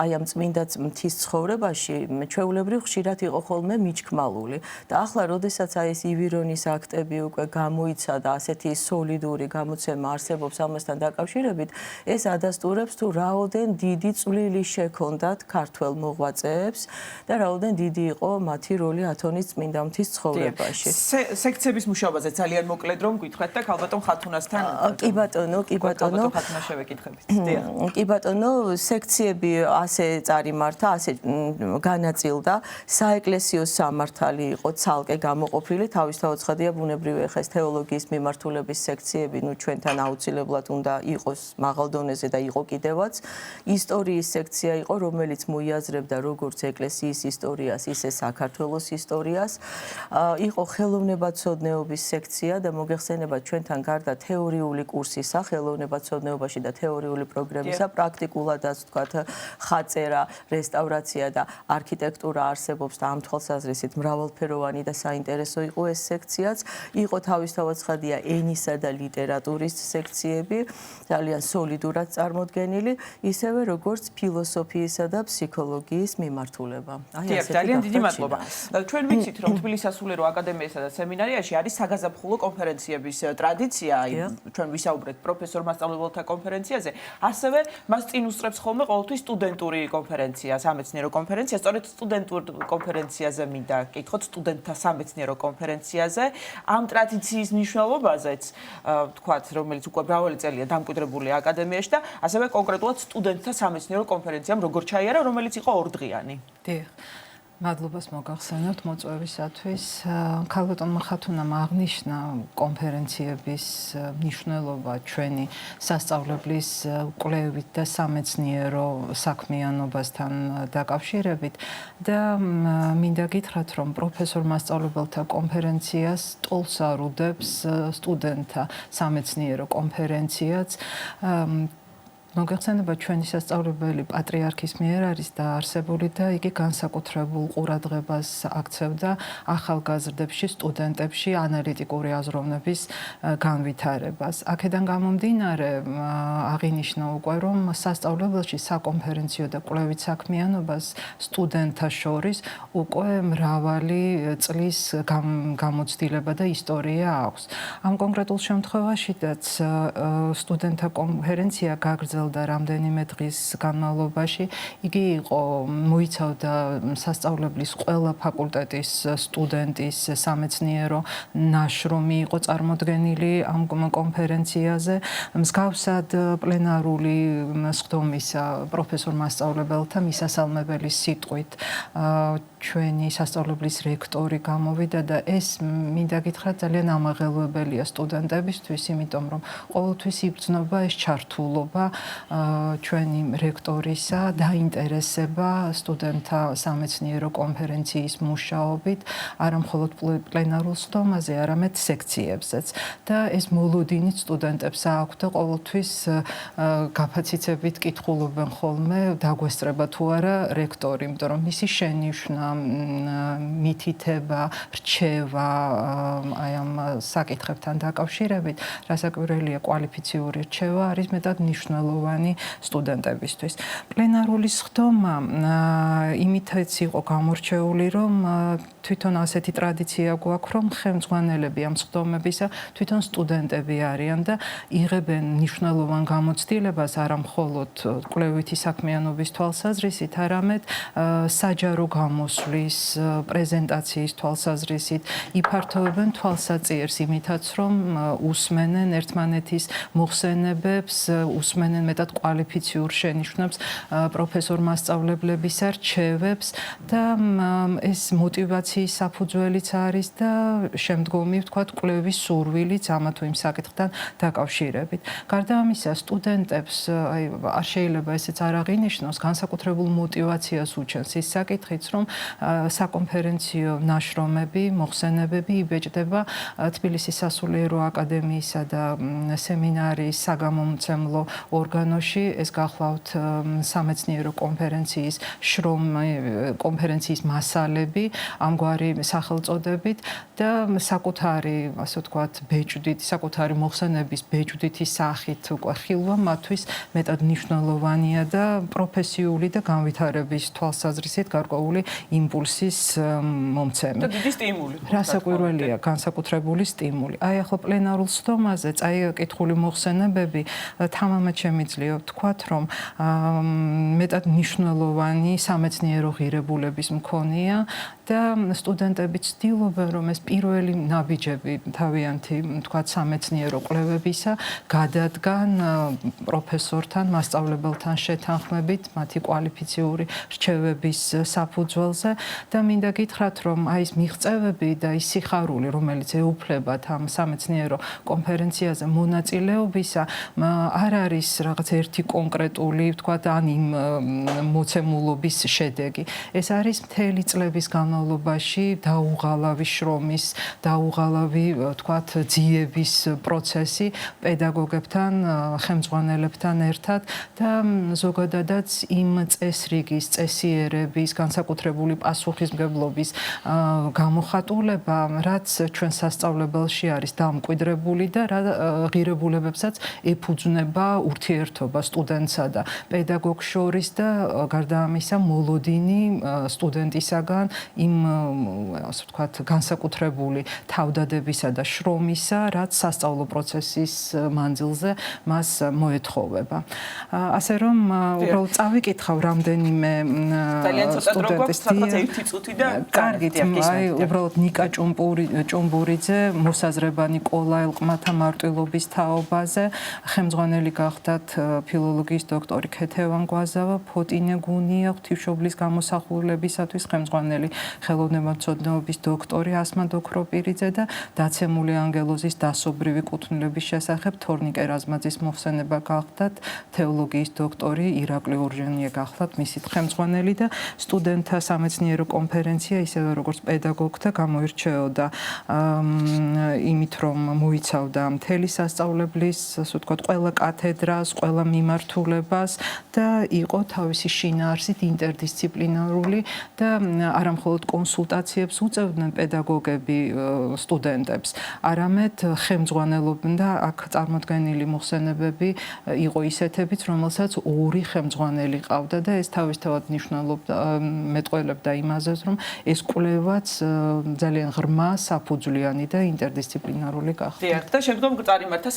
აი ამ წმინდა მთის ცხოვრებაში ჩვეულებრივ ხშირად იყო ხოლმე მიჩქმალული და ახლა როდესაც აი ეს ივირონის აქტები უკვე გამოიცა და ასეთი სოლიდური გამოცემა არსებობს ამასთან დაკავშირებით, ეს ადასტურებს თუ რაოდენ დიდი წვლილი შექონდათ ქართველ მოღვაწეებს და რაოდენ დიდი იყო მათი როლი ათონის წმინდა მთის ცხოვრებაში. სექციების მუშაობაზე ძალიან მოკლედ რომ გითხრათ და ქალბატონ ხათუნასთან კი ბატონო, კი ბატონო, სექციები ასე წარიმართა, ასე განაწილდა. საეკლესიო სამართალი იყო ცალკე გამოყოფილი, თავისთავად ცხადია ბუნებრივი ხეს თეოლოგიის მიმართულების სექციები, ჩვენთან აუცილებლად უნდა იყოს მაღალ დონეზე და იყო კიდევაც. ისტორიის სექცია იყო, რომელიც მოიაზრებდა როგორც ეკლესიის ისტორიას, ისე საქართველოს ისტორიას. იყო ხელოვნებაცოდნეობის სექცია და მოგეხსენებათ ჩვენთან გარდა თეორიული კურსისა, ხელოვნებაცოდნეობაში და თეორიული პროგრამისა, პრაქტიკულადაც ვთქვათ, ხაწერა, რესტავრაცია და არქიტექტურა არსებობს და ამ თვალსაზრისით მრავალფეროვანი და საინტერესო იყო ეს სექციაც. იყო თავისთავად ცხადია ენისა და ლიტერატურის სექციები, ძალიან სოლიდურად წარმოდგენილი, ისევე როგორც ფილოსოფიისა და ფსიქოლოგიის მიმართულება. ძალიან დიდი მადლობა. ჩვენ ვიცით, რომ თბილისის სასულიერო აკადემიასა და სემინარიაში არის საგაზაფხულო კონფერენციების ტრადიცია, ჩვენ ვისაუბრეთ პროფესორ მასწავლებელთა კონფერენციაზე, ასევე მას წინ უსწრებს ხოლმე ყოველთვის სტუდენტური კონფერენცია, სამეცნიერო კონფერენცია, სწორედ სტუდენტურ კონფერენციაზე მინდა გკითხოთ, სტუდენტთა სამეცნიერო კონფერენციაზე, ამ ტრადიციის მნიშვნელობაზეც, ვთქვათ, რომელიც უკვე მრავალი წელია დამკვიდრებული აკადემიაში და ასევე კონკრეტულად სტუდენტთა სამეცნიერო კონფერენციამ როგორ ჩაიარა, რომელიც იყო ორდღიანი. მადლობას მოგახსენებთ მოწვევისათვის. ქალბატონმა ხათუნამ აღნიშნა კონფერენციების მნიშვნელობა ჩვენი სასწავლებლის კვლევით და სამეცნიერო საქმიანობასთან დაკავშირებით და მინდა გითხრათ, რომ პროფესორ მასწავლებელთა კონფერენციას ტოლს არუდებს სტუდენტთა სამეცნიერო კონფერენციაც. მოგეხსენება ჩვენი სასწავლებელი პატრიარქის მიერ არის დაარსებული და იგი განსაკუთრებულ ყურადღებას აქცევდა ახალგაზრდებში, სტუდენტებში ანალიტიკური აზროვნების განვითარებას. აქედან გამომდინარე, აღინიშნა უკვე, რომ სასწავლებელში საკონფერენციო და კვლევით საქმიანობას სტუდენტთა შორის უკვე მრავალი წლის გამოცდილება და ისტორია აქვს. ამ კონკრეტულ შემთხვევაშიც სტუდენტთა კონფერენცია გაგრძელდა გაგრძელდა რამდენიმე დღის განმავლობაში. იგი იყო მოიცავდა სასწავლებლის ყველა ფაკულტეტის სტუდენტის სამეცნიერო ნაშრომი იყო წარმოდგენილი ამ კონფერენციაზე. მსგავსად პლენარული სხდომისა პროფესორ მასწავლებელთა მისასალმებელი სიტყვით ჩვენი სასწავლებლის რექტორი გამოვიდა და ეს მინდა გითხრათ ძალიან ამაღელვებელია სტუდენტებისთვის, იმიტომ რომ ყოველთვის იბრძნობა ეს ჩართულობა ჩვენი რექტორისა დაინტერესება სტუდენტთა სამეცნიერო კონფერენციის მუშაობით, არა მხოლოდ პლენარულ სხდომაზე, არამედ სექციებზეც. და ეს მოლოდინით სტუდენტებს აქვთ და ყოველთვის გაფაციცებით კითხულობენ ხოლმე, დაგვესწრება თუ არა რექტორი, იმიტომ რომ მისი შენიშვნა მითითება, რჩევა აი ამ საკითხებთან დაკავშირებით, რასაკვირველია კვალიფიციური რჩევა არის მეტად მნიშვნელოვანი სტუდენტებისთვის. პლენარული სხდომა იმითაც იყო გამორჩეული, რომ თვითონ ასეთი ტრადიცია გვაქვს, რომ ხელმძღვანელები ამ სხდომებისა თვითონ სტუდენტები არიან და იღებენ მნიშვნელოვან გამოცდილებას არა მხოლოდ კვლევითი საქმიანობის თვალსაზრისით, არამედ საჯარო გამოსვლის, პრეზენტაციის თვალსაზრისით, იფართოვებენ თვალსაწიერს იმითაც, რომ უსმენენ ერთმანეთის მოხსენებებს, უსმენენ მეტად კვალიფიციურ შენიშვნებს პროფესორ მასწავლებლებისა რჩევებს და ეს მოტივაციის საფუძველიც არის და შემდგომი ვთქვათ კვლევის სურვილიც ამა თუ იმ საკითხთან დაკავშირებით. გარდა ამისა, სტუდენტებს აი არ შეიძლება ესეც არ აღინიშნოს, განსაკუთრებულ მოტივაციას უჩენს ის საკითხიც, რომ საკონფერენციო ნაშრომები, მოხსენებები იბეჭდება თბილისის სასულიერო აკადემიისა და სემინარიის საგამომცემლო ორგანოში, ეს გახლავთ სამეცნიერო კონფერენციის კონფერენციის მასალები, ამგვარი სახელწოდებით და საკუთარი, ასე ვთქვათ, ბეჭდით, საკუთარი მოხსენების ბეჭდითი სახით უკვე ხილვა მათთვის მეტად მნიშვნელოვანია და პროფესიული და განვითარების თვალსაზრისით გარკვეული იმპულსის მომცემი. და დიდი სტიმული. რასაკვირველია, განსაკუთრებული სტიმული. აი ახლა პლენარულ სხდომაზე წაიკითხული მოხსენებები თამამად შემიძლია ვთქვათ, რომ მეტად მნიშვნელოვანი სამეცნიერო ღირებულების მქონეა და სტუდენტები ცდილობენ, რომ ეს პირველი ნაბიჯები თავიანთი, ვთქვათ, სამეცნიერო კვლევებისა გადადგან პროფესორთან, მასწავლებელთან შეთანხმებით, მათი კვალიფიციური რჩევების საფუძველზე და მინდა გითხრათ, რომ აი ეს მიღწევები და ის სიხარული, რომელიც ეუფლებათ ამ სამეცნიერო კონფერენციაზე მონაწილეობისა, არ არის რაღაც ერთი კონკრეტული, ვთქვათ, ან იმ მოცემულობის შედეგი. ეს არის მთელი წლების განმავლობაში დაუღალავი შრომის, დაუღალავი, ვთქვათ, ძიების პროცესი პედაგოგებთან, ხელმძღვანელებთან ერთად და ზოგადადაც იმ წესრიგის, წესიერების, განსაკუთრებული პასუხისმგებლობის გამოხატულება, რაც ჩვენ სასწავლებელში არის დამკვიდრებული და რა ღირებულებებსაც ეფუძნება ურთიერთობა სტუდენტსა და პედაგოგს შორის და გარდა ამისა მოლოდინი სტუდენტისაგან იმ, ასე ვთქვათ, განსაკუთრებული თავდადებისა და შრომისა, რაც სასწავლო პროცესის მანძილზე მას მოეთხოვება. ასე რომ უბრალოდ წავიკითხავ რამდენიმე სტუდენტის ერთი წუთი და კარგით, აი უბრალოდ ნიკა ჭუმბურიძე, მოსაზრება ნიკოლა ელყმათა მარტვილობის თაობაზე, ხელმძღვანელი გახდათ ფილოლოგიის დოქტორი ქეთევან გვაზავა, ფოტინე გუნია, ღვთისმშობლის გამოსახულებისათვის ხელმძღვანელი ხელოვნებათმცოდნეობის დოქტორი ასმა დოქროპირიძე და დაცემული ანგელოზის დასობრივი კუთვნილების შესახებ თორნიკე რაზმაძის მოხსენება გახდათ თეოლოგიის დოქტორი ირაკლი ორჟენია გახდათ მისი ხელმძღვანელი და სტუდენტთა სამეცნიერო კონფერენცია ისევე როგორც პედაგოგთა გამოირჩეოდა იმით, რომ მოიცავდა მთელი სასწავლებლის, ასე ვთქვათ, ყველა კათედრას, ყველა მიმართულებას და იყო თავისი შინაარსით ინტერდისციპლინარული და არა მხოლოდ კონსულტაციური კონსულტაციებს უწევდნენ პედაგოგები სტუდენტებს, არამედ ხელმძღვანელობდა აქ წარმოდგენილი მოხსენებები იყო ისეთებიც, რომელსაც ორი ხელმძღვანელი ყავდა და ეს თავისთავად ნიშნულობდა მეტყველებდა იმაზეც, რომ ეს კვლევაც ძალიან ღრმა, საფუძვლიანი და ინტერდისციპლინარული გახდა. დიახ, და შემდგომ წარიმართა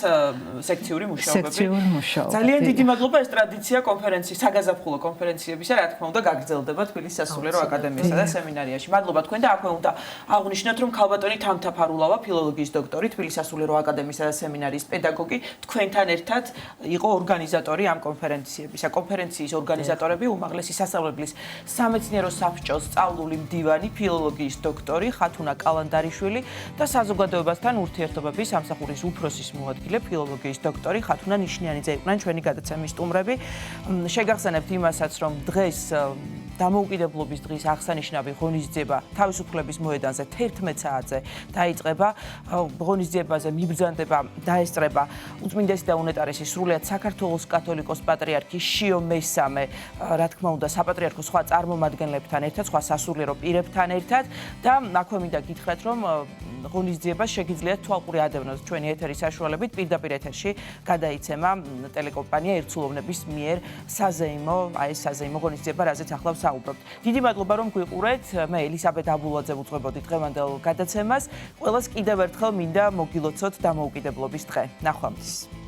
სექციური მუშაობები. სექციური მუშაობა. ძალიან დიდი მადლობა, ეს ტრადიცია კონფერენციის, საგაზაფხულო კონფერენციებისა, რა თქმა უნდა, გაგრძელდება თბილისის სასულიერო აკადემიასა და სემინარიაში. მადლობა თქვენ და აქვე უნდა აღვნიშნოთ, რომ ქალბატონი თამთაფარულავა, ფილოლოგიის დოქტორი, თბილისის სასულიერო აკადემიისა და სემინარიის პედაგოგი, თქვენთან ერთად იყო ორგანიზატორი ამ კონფერენციებისა. კონფერენციის ორგანიზატორები უმაღლესი სასწავლებლის სამეცნიერო საბჭოს სწავლული მდივანი, ფილოლოგიის დოქტორი ხათუნა კალანდარიშვილი და საზოგადოებასთან ურთიერთობების სამსახურის უფროსის მოადგილე, ფილოლოგიის დოქტორი ხათუნა ნიშნიანიძე იყვნენ ჩვენი გადაცემის სტუმრები. შეგახსენებთ იმასაც, რომ დღეს დამოუკიდებლობის დღის აღსანიშნავი ღონისძიება თავისუფლების მოედანზე 11 საათზე დაიწყება. ღონისძიებაზე მიბრძანდება დაესწრება უწმინდესი და უნეტარესი სრულიად საქართველოს კათოლიკოს პატრიარქი შიო მესამე, რა თქმა უნდა, საპატრიარქო სხვა წარმომადგენლებთან ერთად, სხვა სასულიერო პირებთან ერთად და აქვე მინდა გითხრათ, რომ ღონისძიებას შეგიძლიათ თვალყური ადევნოთ ჩვენი ეთერის საშუალებით, პირდაპირ ეთერში გადაიცემა ტელეკომპანია ერთსულოვნების მიერ ეს საზეიმო ღონისძიება, რაზეც ახლა ვსაუბრობთ. დიდი მადლობა, რომ გვიყურეთ. მე ელისაბედ აბულაძე ვუძღვებოდი დღევანდელ გადაცემას. ყველას კიდევ ერთხელ მინდა მოგილოცოთ დამოუკიდებლობის დღე. ნახვამდის.